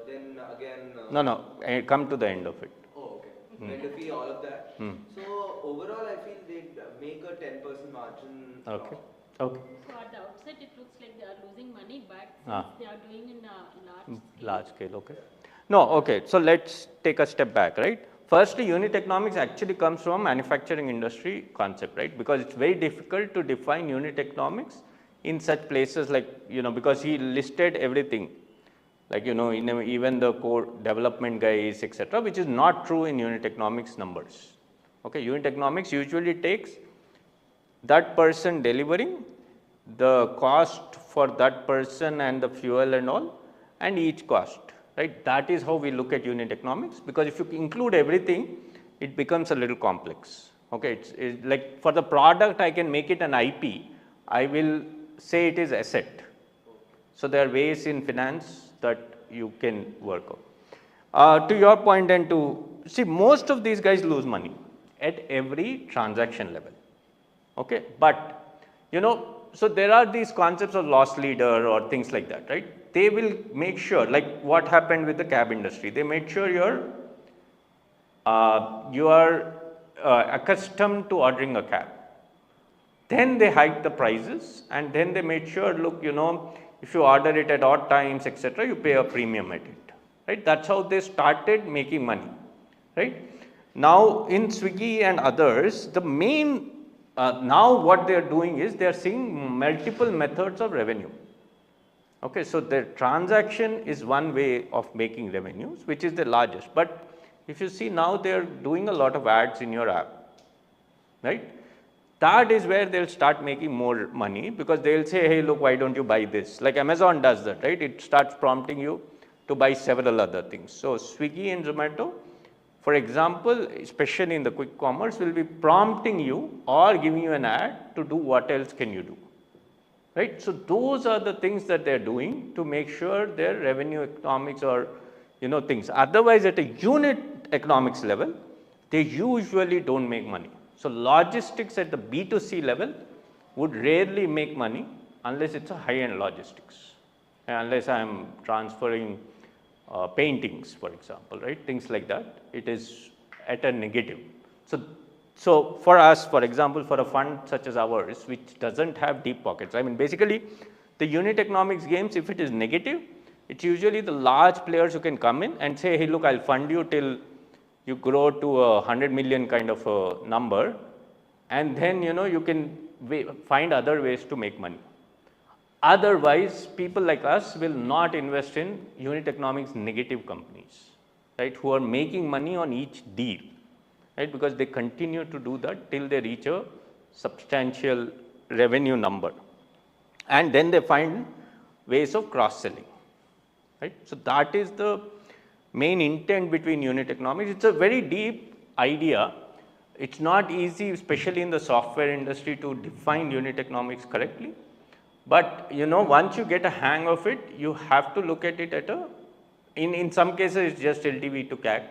Then again. No, come to the end of it. Oh, okay. vendor fee, all of that. So overall, I feel they make a 10% margin. Okay. Okay. So at the outset, it looks like they are losing money, but Ah. since they are doing in a large scale. Large scale, okay. No, okay. So let's take a step back, right? Firstly, unit economics actually comes from manufacturing industry concept, right? Because it's very difficult to define unit economics in such places like, because he listed everything, like, even the core development guys, etc., which is not true in unit economics numbers. Okay, unit economics usually takes that person delivering, the cost for that person and the fuel and all, and each cost, right? That is how we look at unit economics, because if you include everything, it becomes a little complex. Okay, it's like for the product, I can make it an IP, I will say it is asset. So there are ways in finance that you can work out. To your point, and to see, most of these guys lose money at every transaction level. Okay, but so there are these concepts of loss leader or things like that, right? They will make sure, like what happened with the cab industry, they made sure you are accustomed to ordering a cab. Then they hiked the prices, and then they made sure, look, if you order it at odd times, etc., you pay a premium at it, right? That's how they started making money, right? Now in Swiggy and others, the main now what they are doing is they are seeing multiple methods of revenue. Okay, so their transaction is one way of making revenues, which is the largest. But if you see now, they are doing a lot of ads in your app, right? That is where they'll start making more money, because they'll say, hey, look, why don't you buy this? Like Amazon does that, right? It starts prompting you to buy several other things. So Swiggy and Zomato, for example, especially in the quick commerce, will be prompting you or giving you an ad to do what else can you do, right? So those are the things that they're doing to make sure their revenue economics or things. Otherwise, at a unit economics level, they usually don't make money. So logistics at the B2C level would rarely make money unless it's a high-end logistics, unless I'm transferring paintings, for example, right? Things like that, it is at a negative. So for us, for example, for a fund such as ours, which doesn't have deep pockets, I mean, basically, the unit economics games, if it is negative, it's usually the large players who can come in and say, hey, look, I'll fund you till you grow to a 100 million kind of a number, and then, you can find other ways to make money. Otherwise, people like us will not invest in unit economics negative companies, right, who are making money on each deal, right, because they continue to do that till they reach a substantial revenue number. And then they find ways of cross-selling, right. So that is the main intent between unit economics. It's a very deep idea. It's not easy, especially in the software industry, to define unit economics correctly. But once you get a hang of it, you have to look at it at in some cases it's just LTV to CAC,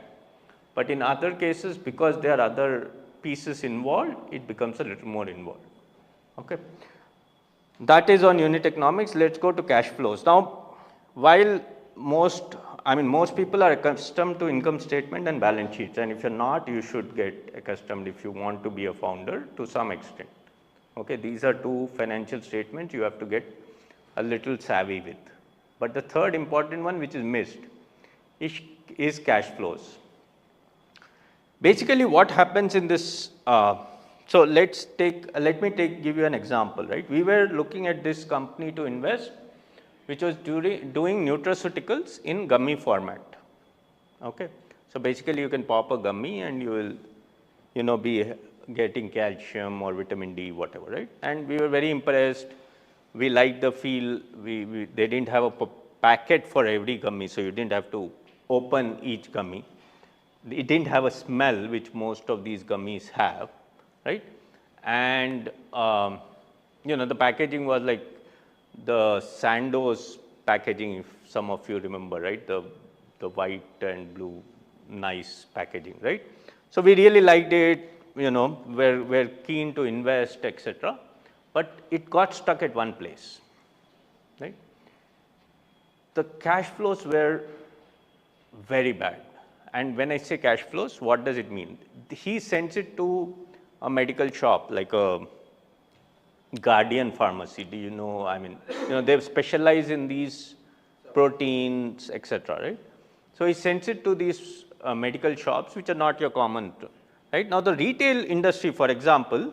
but in other cases, because there are other pieces involved, it becomes a little more involved. Okay, that is on unit economics. Let's go to cash flows. Now, while most people are accustomed to income statement and balance sheets, and if you're not, you should get accustomed if you want to be a founder to some extent. Okay, these are two financial statements you have to get a little savvy with. But the third important one, which is missed, is cash flows. Basically, what happens in this, so let me give you an example, right? We were looking at this company to invest, which was doing nutraceuticals in gummy format. Okay, so basically you can pop a gummy and you will, be getting calcium or vitamin D, whatever, right? And we were very impressed. We liked the feel. They didn't have a packet for every gummy, so you didn't have to open each gummy. It didn't have a smell, which most of these gummies have, right? And the packaging was like the Sandoz packaging, if some of you remember, right? The white and blue, nice packaging, right? So we really liked it. We're keen to invest, etc. But it got stuck at one place, right? The cash flows were very bad, and when I say cash flows, what does it mean? He sends it to a medical shop like a Guardian Pharmacy. Do you know? I mean, they specialize in these proteins, etc. Right? So he sends it to these medical shops, which are not your common. Right now, the retail industry, for example,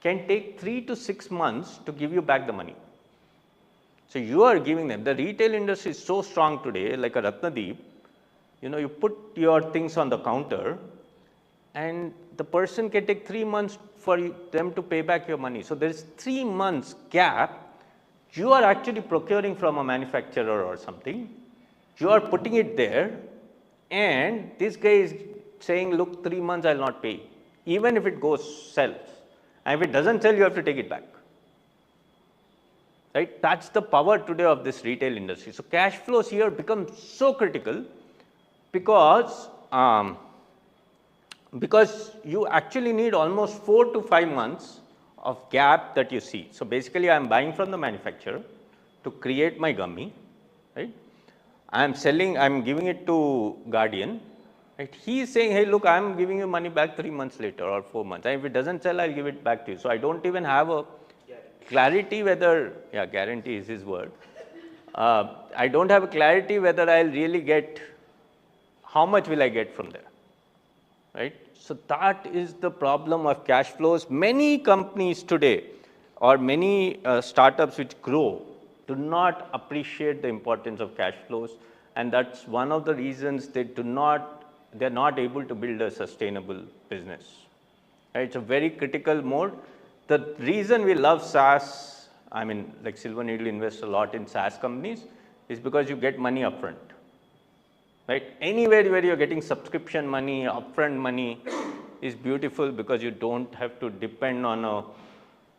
can take 3 to 6 months to give you back the money. So you are giving them. The retail industry is so strong today, like a Ratnadeep. You put your things on the counter, and the person can take 3 months for them to pay back your money. So there is 3 months gap. You are actually procuring from a manufacturer or something. You are putting it there, and this guy is saying, look, 3 months I will not pay, even if it goes sells. And if it doesn't sell, you have to take it back. Right? That's the power today of this retail industry. So cash flows here become so critical because you actually need almost 4 to 5 months of gap that you see. So basically, I am buying from the manufacturer to create my gummy, right? I am selling, I am giving it to Guardian, right? He is saying, hey, look, I am giving you money back 3 months later or 4 months. And if it doesn't sell, I will give it back to you. So I don't even have a clarity whether, guarantee is his word. I don't have a clarity whether I will really get, how much will I get from there, right? So that is the problem of cash flows. Many companies today or many startups which grow do not appreciate the importance of cash flows, and that's one of the reasons they're not able to build a sustainable business. Right? It's a very critical mode. The reason we love SaaS, I mean, like Silverneedle invests a lot in SaaS companies, is because you get money upfront. Right? Anywhere where you're getting subscription money, upfront money is beautiful because you don't have to depend on a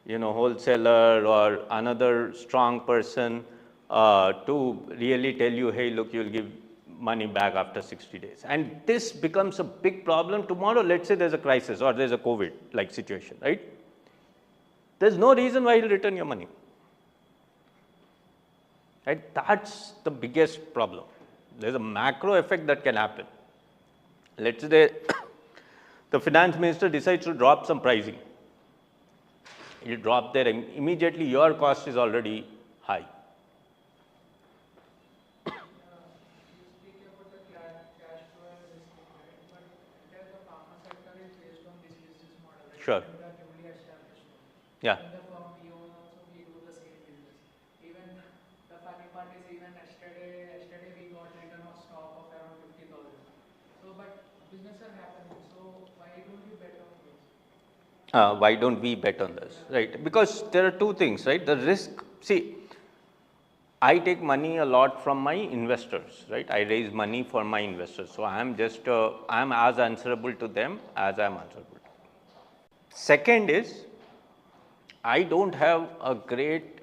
wholesaler or another strong person to really tell you, hey, look, you'll give money back after 60 days. And this becomes a big problem. Tomorrow, let's say there's a crisis or there's a COVID-like situation, right? There's no reason why you'll return your money. Right? That's the biggest problem. There's a macro effect that can happen. Let's say the finance minister decides to drop some pricing. You drop there, immediately your cost is already high. You speak about the cash flow and risk, right? But entire the pharma sector is based on this business model, right? Sure. We are newly established. Yeah. In the firm we own also, we do the same business. Even the funny part is even yesterday we got return of stock of around 50,000. So, but business are happening. So why don't you bet on this? Why don't we bet on this, right? Because there are two things, right? The risk, see, I take money a lot from my investors, right? I raise money for my investors. So I am just, I am as answerable to them as I am answerable to. Second is, I don't have a great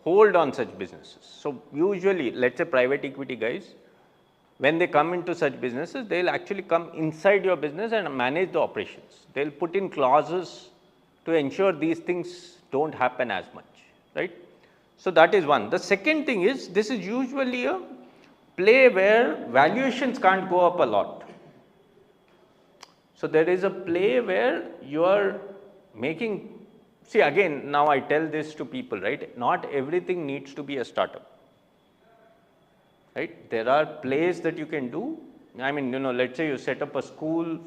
hold on such businesses. So usually, let's say private equity guys, when they come into such businesses, they'll actually come inside your business and manage the operations. They'll put in clauses to ensure these things don't happen as much, right? So that is one. The second thing is, this is usually a play where valuations can't go up a lot. So there is a play where you are making, see again, now I tell this to people, right? Not everything needs to be a startup. Right? There are plays that you can do. I mean, let's say you set up a school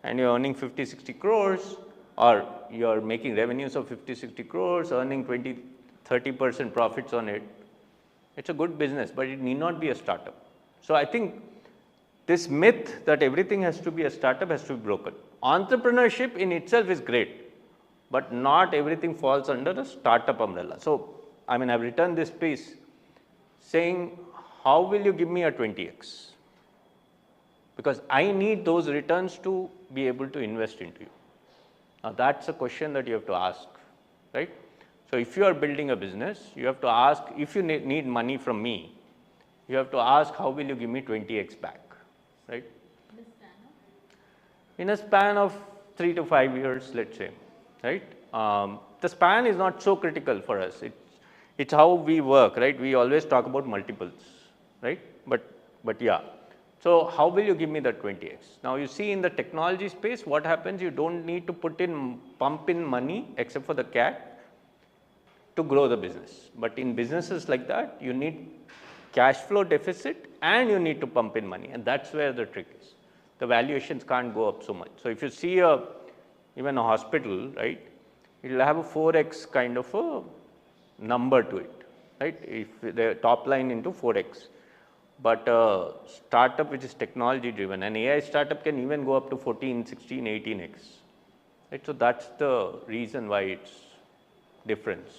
and you're earning 50, 60 crores, or you're making revenues of 50, 60 crores, earning 20, 30% profits on it. It's a good business, but it need not be a startup. So I think this myth that everything has to be a startup has to be broken. Entrepreneurship in itself is great, but not everything falls under a startup umbrella. So, I mean, I've written this piece saying, how will you give me a 20x? Because I need those returns to be able to invest into you. Now, that's a question that you have to ask, right? So, if you are building a business, you have to ask, if you need money from me, you have to ask, how will you give me 20x back, right? In a span of 3 to 5 years, let's say, right? The span is not so critical for us. It's how we work, right? We always talk about multiples, right? But yeah, So how will you give me that 20x? Now you see in the technology space, what happens, you don't need to pump in money except for the cat to grow the business. But in businesses like that, you need cash flow deficit and you need to pump in money, and that's where the trick is. The valuations can't go up so much. So if you see even a hospital, right, it will have a 4x kind of a number to it, right, if the top line into 4x. But a startup which is technology driven, an AI startup can even go up to 14, 16, 18x. Right? So that's the reason why it's difference.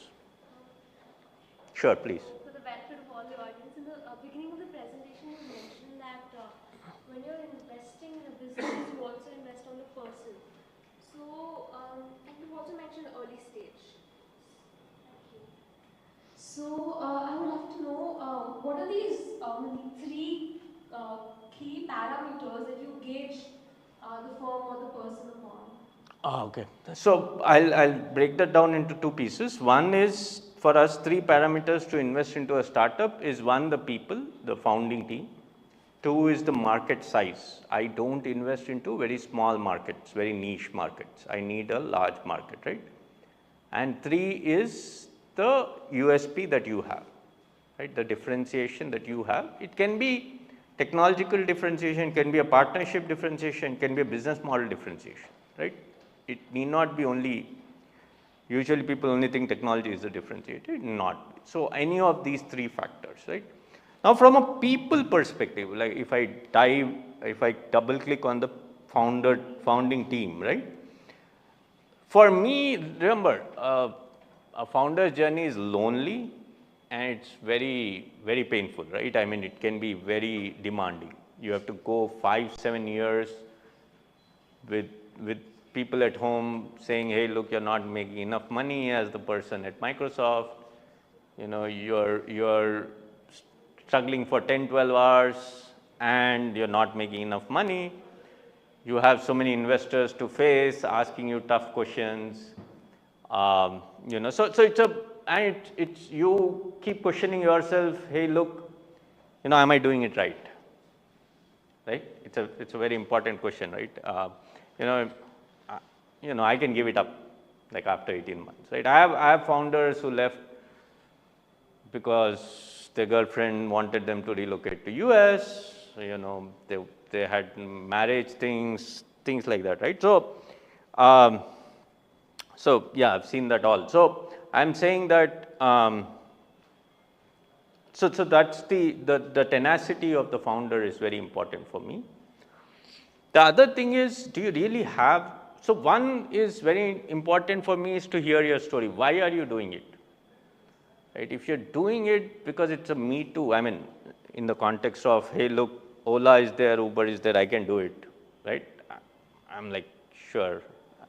Sure, please. For the benefit of all the audience, in the beginning of the presentation, you mentioned that when you're investing in a business, you also invest on the person. So, and you also mentioned early stage. Thank you. So, I would like to know what are these three key parameters that you gauge the firm or the person upon? Okay. So I'll break that down into two pieces. One is, for us, three parameters to invest into a startup is: one, the people, the founding team; two is the market size. I don't invest into very small markets, very niche markets. I need a large market, right? And three is the USP that you have, right? The differentiation that you have. It can be technological differentiation, can be a partnership differentiation, can be a business model differentiation, right? It need not be only, usually people only think technology is the differentiator, not. So any of these three factors, right? Now from a people perspective, like if I double click on the founding team, right? For me, remember, a founder's journey is lonely and it's very, very painful, right? I mean, it can be very demanding. You have to go 5-7 years with people at home saying, hey, look, you're not making enough money as the person at Microsoft. You know, you're struggling for 10-12 hours and you're not making enough money. You have so many investors to face asking you tough questions. You know, so it's you keep questioning yourself, hey, look, you know, am I doing it right? Right? It's a very important question, right? You know, I can give it up like after 18 months, right? I have founders who left because their girlfriend wanted them to relocate to US. You know, they had marriage things like that, right? So, so yeah, I've seen that all. So I'm saying that, so that's the tenacity of the founder is very important for me. The other thing is, do you really have, so one is very important for me is to hear your story. Why are you doing it? Right? If you're doing it because it's a me too, I mean, in the context of, hey, look, Ola is there, Uber is there, I can do it, right? I'm like, sure,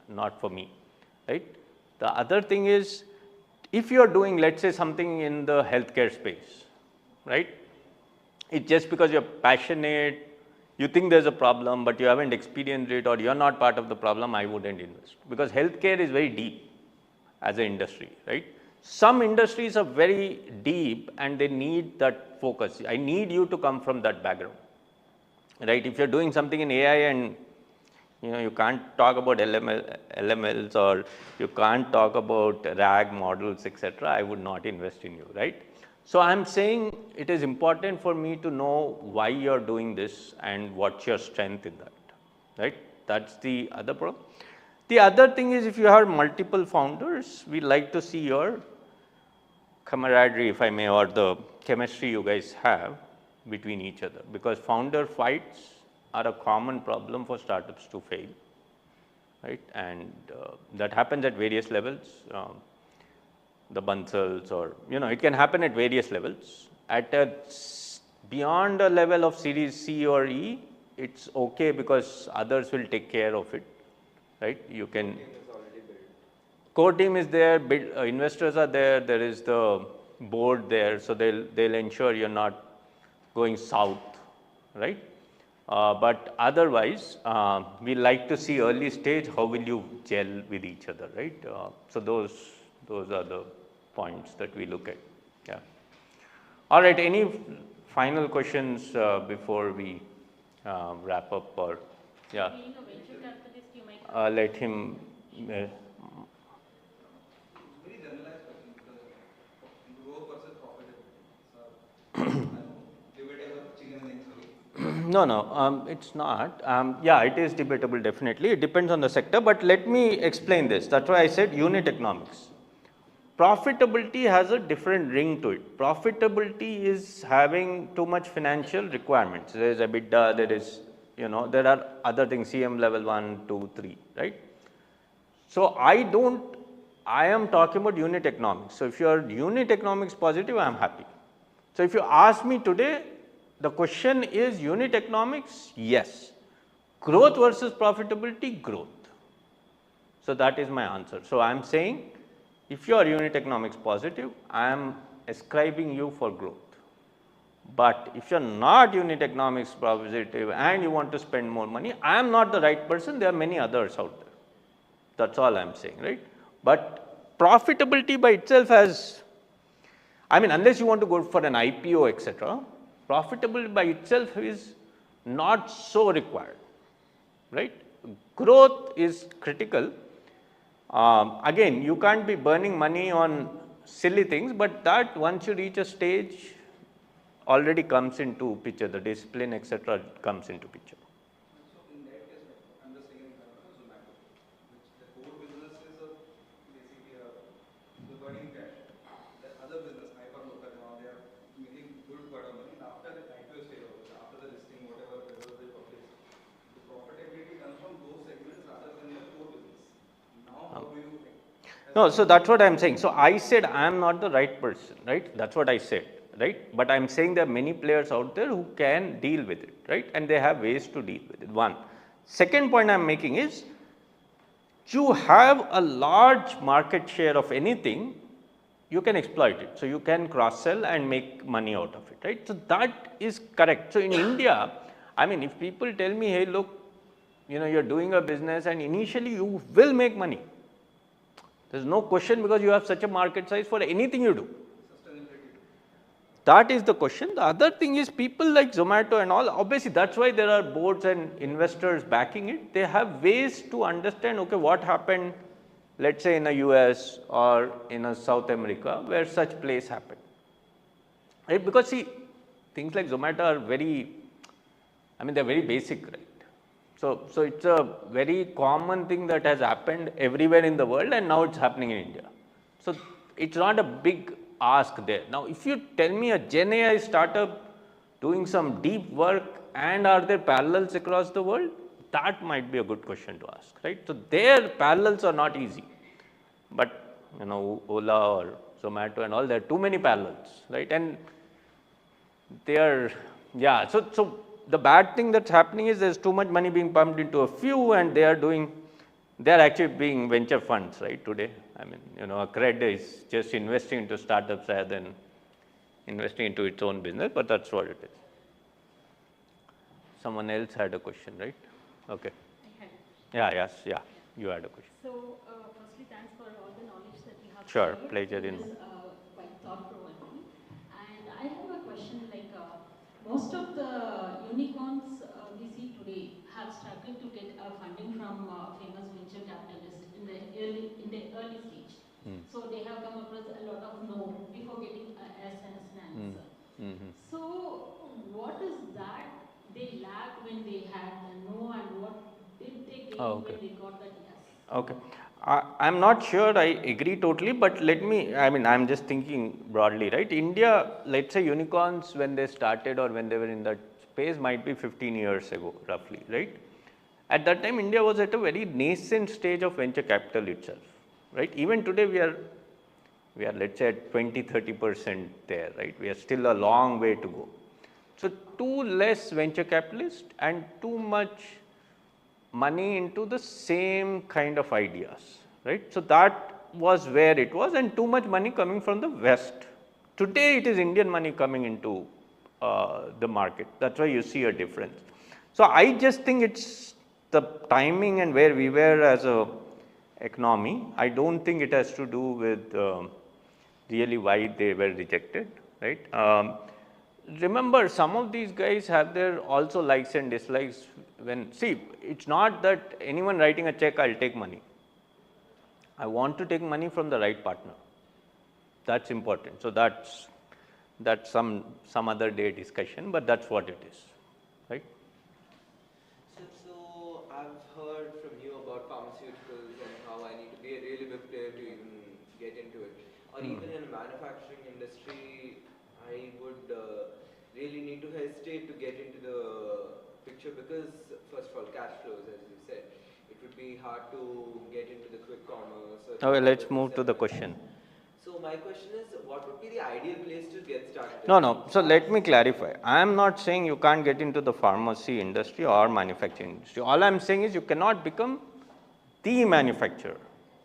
not for me, right? The other thing is, if you're doing, let's say, something in the healthcare space, right? It's just because you're passionate, you think there's a problem, but you haven't experienced it or you're not part of the problem, I wouldn't invest. Because healthcare is very deep as an industry, right? Some industries are very deep and they need that focus. I need you to come from that background, right? If you're doing something in AI and you know, you can't talk about LMLs or you can't talk about RAG models, etc., I would not invest in you, right? So I'm saying it is important for me to know why you're doing this and what's your strength in that, right? That's the other problem. The other thing is, if you have multiple founders, we like to see your camaraderie, if I may, or the chemistry you guys have between each other, because founder fights are a common problem for startups to fail, right? And that happens at various levels. The Bansals, or you know, it can happen at various levels. At beyond a level of Series C or E, it's okay because others will take care of it, right? You can. Core team is there, investors are there, there is the board there, so they'll ensure you're not going south, right? But otherwise, we like to see early stage, how will you gel with each other, right? So those are the points that we look at. Yeah. All right. Any final questions before we wrap up or, yeah. Being a venture capitalist, you might Let him. Very generalized question because growth versus profitability. So, I know debatable chicken and egg story. No, no, it's not. Yeah, it is debatable definitely. It depends on the sector, but let me explain this. That's why I said unit economics. Profitability has a different ring to it. Profitability is having too much financial requirements. There is EBITDA, there is, there are other things, CM level 1, 2, 3, right? So I am talking about unit economics. So if your unit economics positive, I am happy. So if you ask me today, the question is unit economics, yes. Growth versus profitability, growth. So that is my answer. So I am saying, if you are unit economics positive, I am ascribing you for growth. But if you are not unit economics positive and you want to spend more money, I am not the right person. There are many others out there. That's all I am saying, right? But profitability by itself has, unless you want to go for an IPO, etc., profitability by itself is not so required, right? Growth is critical. Again, you can't be burning money on silly things, but that once you reach a stage, already comes into picture. The discipline, etc., comes into picture. So in that case, I'm just taking an example of Zomato, which the core business is basically the burning cash. The other business, hyperlocal and all, they are making good part of money. And after the IPO stage, after the listing, whatever results they publish, the profitability comes from those segments rather than the core business. Now, how do you? No, so that's what I'm saying. So I said I am not the right person, right? That's what I said, right? But I'm saying there are many players out there who can deal with it, right? And they have ways to deal with it. One. Second point I'm making is, you have a large market share of anything, you can exploit it. So you can cross sell and make money out of it, right? So that is correct. So in India, if people tell me, hey, look, you're doing a business and initially you will make money. There's no question, because you have such a market size for anything you do. That is the question. The other thing is, people like Zomato and all, obviously that's why there are boards and investors backing it. They have ways to understand, okay, what happened, let's say in a US or in a South America, where such plays happen. Right? Because see, things like Zomato are very, they're very basic, right? So it's a very common thing that has happened everywhere in the world, and now it's happening in India. So it's not a big ask there. Now, if you tell me a Gen AI startup doing some deep work and are there parallels across the world, that might be a good question to ask, right? So their parallels are not easy, but Ola or Zomato and all, there are too many parallels, right? And they are, yeah. So the bad thing that's happening is there's too much money being pumped into a few, and they are actually being venture funds, right, today. A cred is just investing into startups rather than investing into its own business, but that's what it is. Someone else had a question, right? Okay. I had a question. Yeah, you had a question. So, firstly, thanks for all the knowledge that you have Sure, shared. pleasure It in. is quite thought-provoking. And I have a question, most of the unicorns we see today have struggled to get funding from famous venture capitalists in the early stage. So they have come across a lot of no before getting a yes and an answer. So what is that they lacked when they had the no, and what did they gain when they got that yes? Okay. I'm not sure I agree totally, but let me, I'm just thinking broadly, right? India, let's say unicorns, when they started or when they were in that space, might be 15 years ago, roughly, right? At that time, India was at a very nascent stage of venture capital itself, right? Even today, we are let's say at 20-30% there, right? We are still a long way to go. So too less venture capitalists and too much money into the same kind of ideas, right? So that was where it was, and too much money coming from the West. Today, it is Indian money coming into the market. That's why you see a difference. So I just think it's the timing and where we were as a economy. I don't think it has to do with really why they were rejected, right? remember, some of these guys have their also likes and dislikes. When see, it's not that anyone writing a check, I'll take money. I want to take money from the right partner. That's important. So that's some other day discussion, but that's what it is, right? So I've heard from you about pharmaceuticals and how I need to be a really big player to even get into it. Or even in a manufacturing industry, I would really need to hesitate to get into the picture because, first of all, cash flows, as you said. It would be hard to get into the quick commerce. Okay, let's move to the question. So my question is, what would be the ideal place to get started? No. So let me clarify. I am not saying you can't get into the pharmacy industry or manufacturing industry. All I am saying is you cannot become the manufacturer.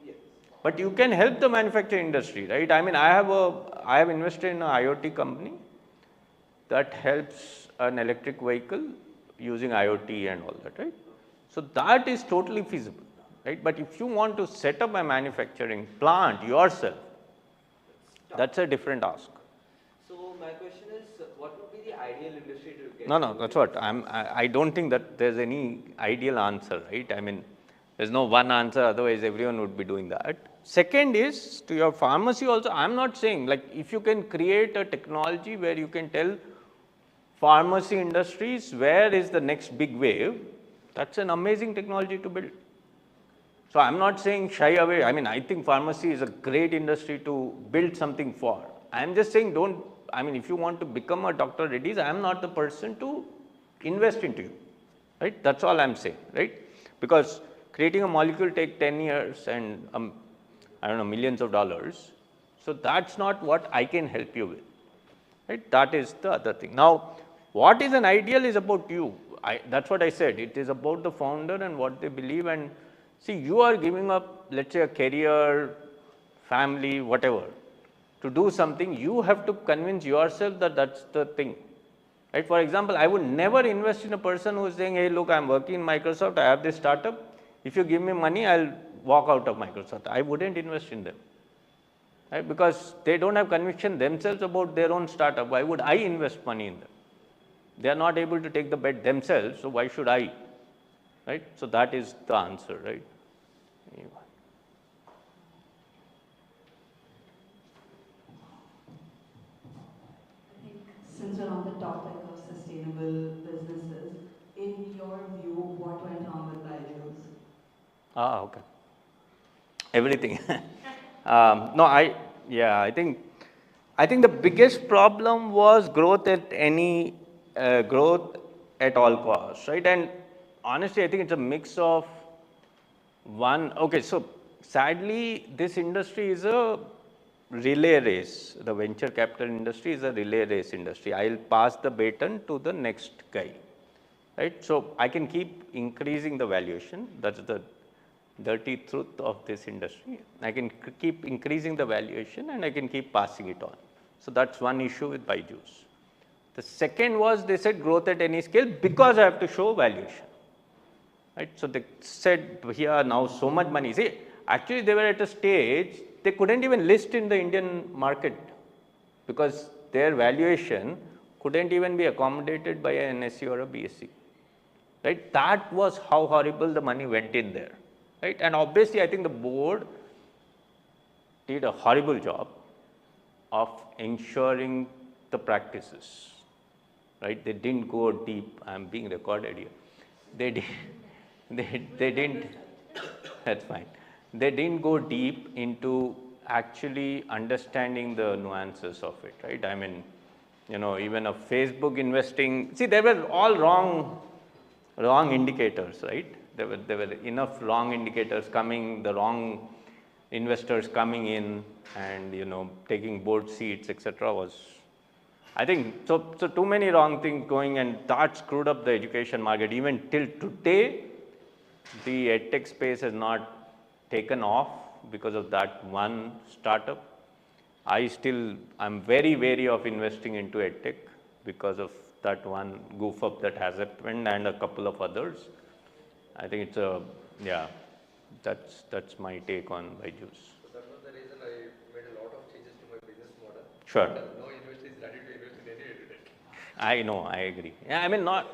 Yes. But you can help the manufacturing industry, right? I mean, I have invested in an IoT company that helps an electric vehicle using IoT and all that, right? So that is totally feasible, right? But if you want to set up a manufacturing plant yourself, that's a different ask. So my question is, what would be the ideal industry to get? No, that's what I don't think that there's any ideal answer, right? I mean, there's no one answer, otherwise everyone would be doing that. Second is, to your pharmacy also, I'm not saying, like, if you can create a technology where you can tell pharmacy industries where is the next big wave, that's an amazing technology to build. So I'm not saying shy away. I mean, I think pharmacy is a great industry to build something for. I'm just saying if you want to become a Dr. Reddy's, I'm not the person to invest into you, right? That's all I'm saying, right? Because creating a molecule takes 10 years and, I don't know, millions of dollars. So that's not what I can help you with, right? That is the other thing. Now, what is an ideal is about you. That's what I said. It is about the founder and what they believe. And see, you are giving up, let's say, a career, family, whatever, to do something. You have to convince yourself that that's the thing, right? For example, I would never invest in a person who is saying, hey, look, I'm working in Microsoft, I have this startup. If you give me money, I'll walk out of Microsoft. I wouldn't invest in them, right? Because they don't have conviction themselves about their own startup. Why would I invest money in them? They are not able to take the bet themselves, so why should I, right? So that is the answer, right? I think since we're on the topic of sustainable businesses, in your view, what went wrong with values? Okay. Everything. No, I think the biggest problem was growth at all costs, right? And honestly, I think it's a mix of so sadly, this industry is a relay race. The venture capital industry is a relay race industry. I'll pass the baton to the next guy, right? So I can keep increasing the valuation. That's the dirty truth of this industry. I can keep increasing the valuation and I can keep passing it on. So that's one issue with Byju's. The second was they said growth at any scale because I have to show valuation, right? So they said here now so much money. See, actually they were at a stage they couldn't even list in the Indian market because their valuation couldn't even be accommodated by an NSE or a BSE, right? That was how horrible the money went in there, right? And obviously I think the board did a horrible job of ensuring the practices, right? They didn't go deep. I'm being recorded here. They didn't, that's fine. They didn't go deep into actually understanding the nuances of it, right? I mean, even a Facebook investing, see, there were all wrong indicators, right? There were enough wrong indicators coming, the wrong investors coming in and, taking board seats, etc. was, I think, so too many wrong things going and that screwed up the education market. Even till today, the edtech space has not taken off because of that one startup. I'm very wary of investing into edtech because of that one goof up that has happened and a couple of others. I think it's that's my take on Byju's. So that was the reason I made a lot of changes to my business model. Sure. No university is ready to invest in any edtech. I know, I agree. Yeah, I mean, not,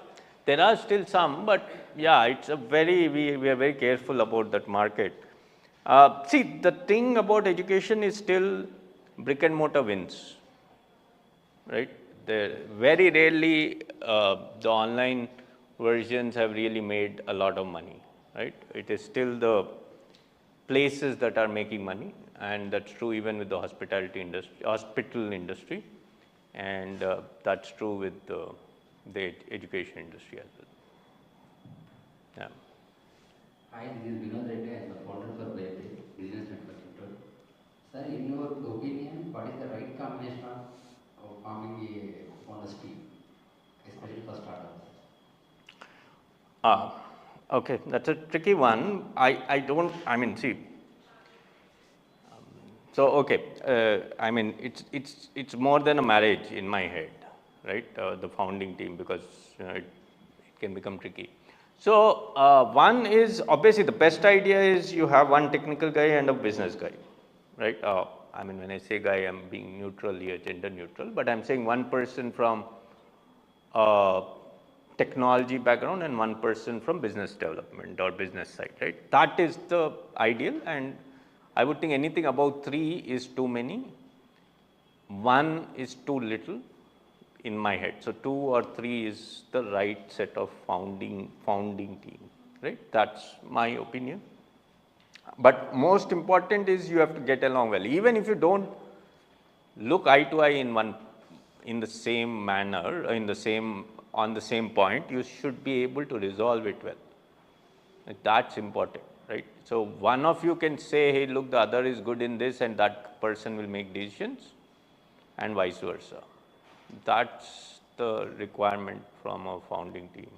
there are still some, but yeah, it's a very, we are very careful about that market. See, the thing about education is still brick and mortar wins, right? Very rarely the online versions have really made a lot of money, right? It is still the places that are making money, and that's true even with the hospitality industry, hospital industry, and that's true with the education industry as well. Yeah. Hi, this is Vinod Reddy. I am the founder for Byte Business Network Limited. Sir, in your opinion, what is the right combination of forming a founders team, especially for startups? Okay, that's a tricky one. I don't, I mean, see, so okay, I mean, it's more than a marriage in my head, right? The founding team, because it can become tricky. So one is obviously the best idea is you have one technical guy and a business guy, right? I mean, when I say guy, I'm being neutral here, gender neutral, but I'm saying one person from technology background and one person from business development or business side, right? That is the ideal, and I would think anything above 3 is too many, 1 is too little in my head. So 2 or 3 is the right set of founding team, right? That's my opinion. But most important is you have to get along well. Even if you don't look eye to eye in the same manner, on the same point, you should be able to resolve it well. That's important, right? So one of you can say, hey, look, the other is good in this, and that person will make decisions, and vice versa. That's the requirement from a founding team,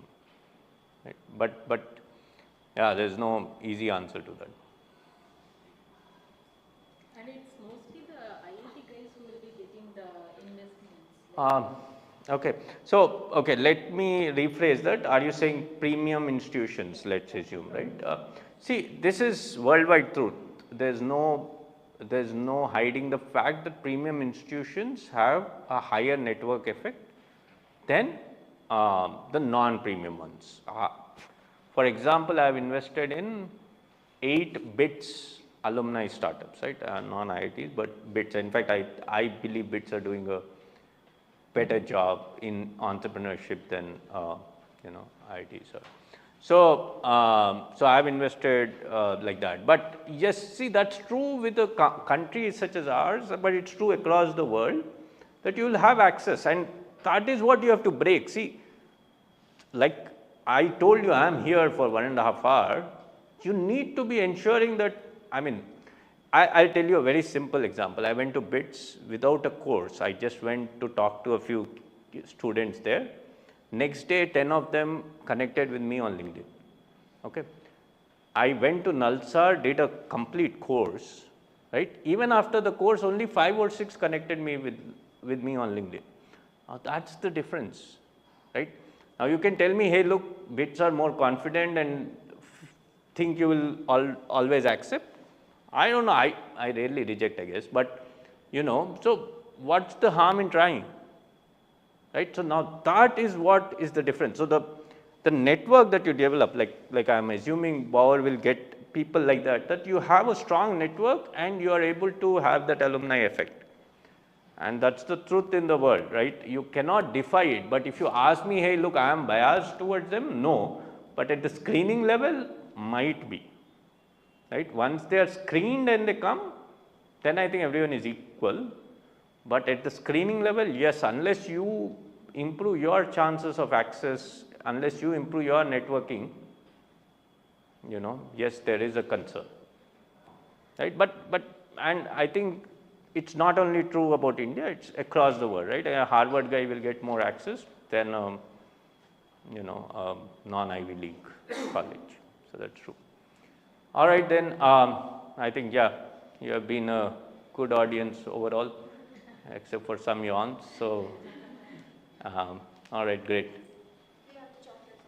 right? But yeah, there's no easy answer to that. And it's mostly the IIT guys who will be getting the investments. Okay, so okay, let me rephrase that. Are you saying premium institutions? Let's assume, right? See, this is worldwide truth. There's no hiding the fact that premium institutions have a higher network effect than the non-premium ones. For example, I have invested in 8 BITS alumni startups, right? Non-IITs, but BITS. In fact, I believe BITS are doing a better job in entrepreneurship than IITs are. So I've invested like that. But yes, see, that's true with a country such as ours, but it's true across the world that you will have access, and that is what you have to break. See, like I told you, I'm here for 1.5 hours. You need to be ensuring that, I mean, I'll tell you a very simple example. I went to BITS without a course. I just went to talk to a few students there. Next day, 10 of them connected with me on LinkedIn. Okay. I went to Nalsar, did a complete course, right? Even after the course, only 5 or 6 connected me with me on LinkedIn. That's the difference, right? Now you can tell me, hey, look, BITS are more confident and think you will always accept. I don't know, I rarely reject, I guess, but so what's the harm in trying, right? So now that is what is the difference. So the network that you develop, like I'm assuming Bauer will get people like that you have a strong network and you are able to have that alumni effect. And that's the truth in the world, right? You cannot defy it, but if you ask me, hey, look, I am biased towards them, no, but at the screening level, might be. Right? Once they are screened and they come, then I think everyone is equal. But at the screening level, yes, unless you improve your chances of access, unless you improve your networking, yes, there is a concern. Right? But and I think it's not only true about India, it's across the world, right? A Harvard guy will get more access than non-Ivy League college. So that's true. All right, then, I think, yeah, you have been a good audience overall, except for some yawns. So, all right, great. We have the chocolates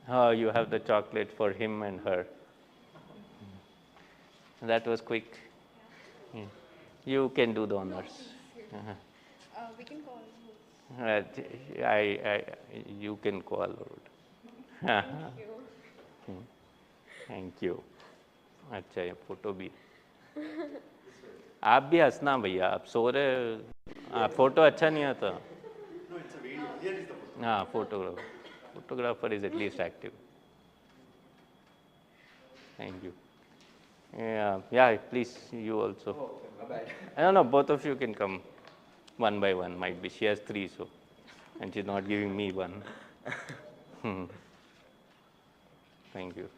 also. You have the chocolate for him and her. That was quick. Yeah. You can do the honors. We can call You can call. Thank you. Thank you. अच्छा ये photo भी. आप भी हंसना भैया, आप सो रहे. Photo अच्छा नहीं आता. हाँ photographer is at least active. Thank you. Yeah, please, you also. Oh, okay, my bad. No, both of you can come one by one. Might be she has 3, so, and she's not giving me one. Thank you.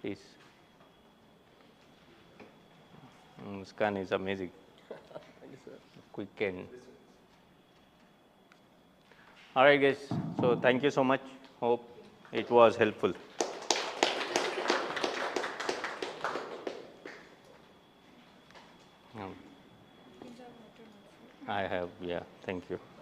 Please. Muskan is amazing. Thank you, sir. Quick and. All right, guys. So thank you so much. Hope it was helpful. I have, yeah. Thank you.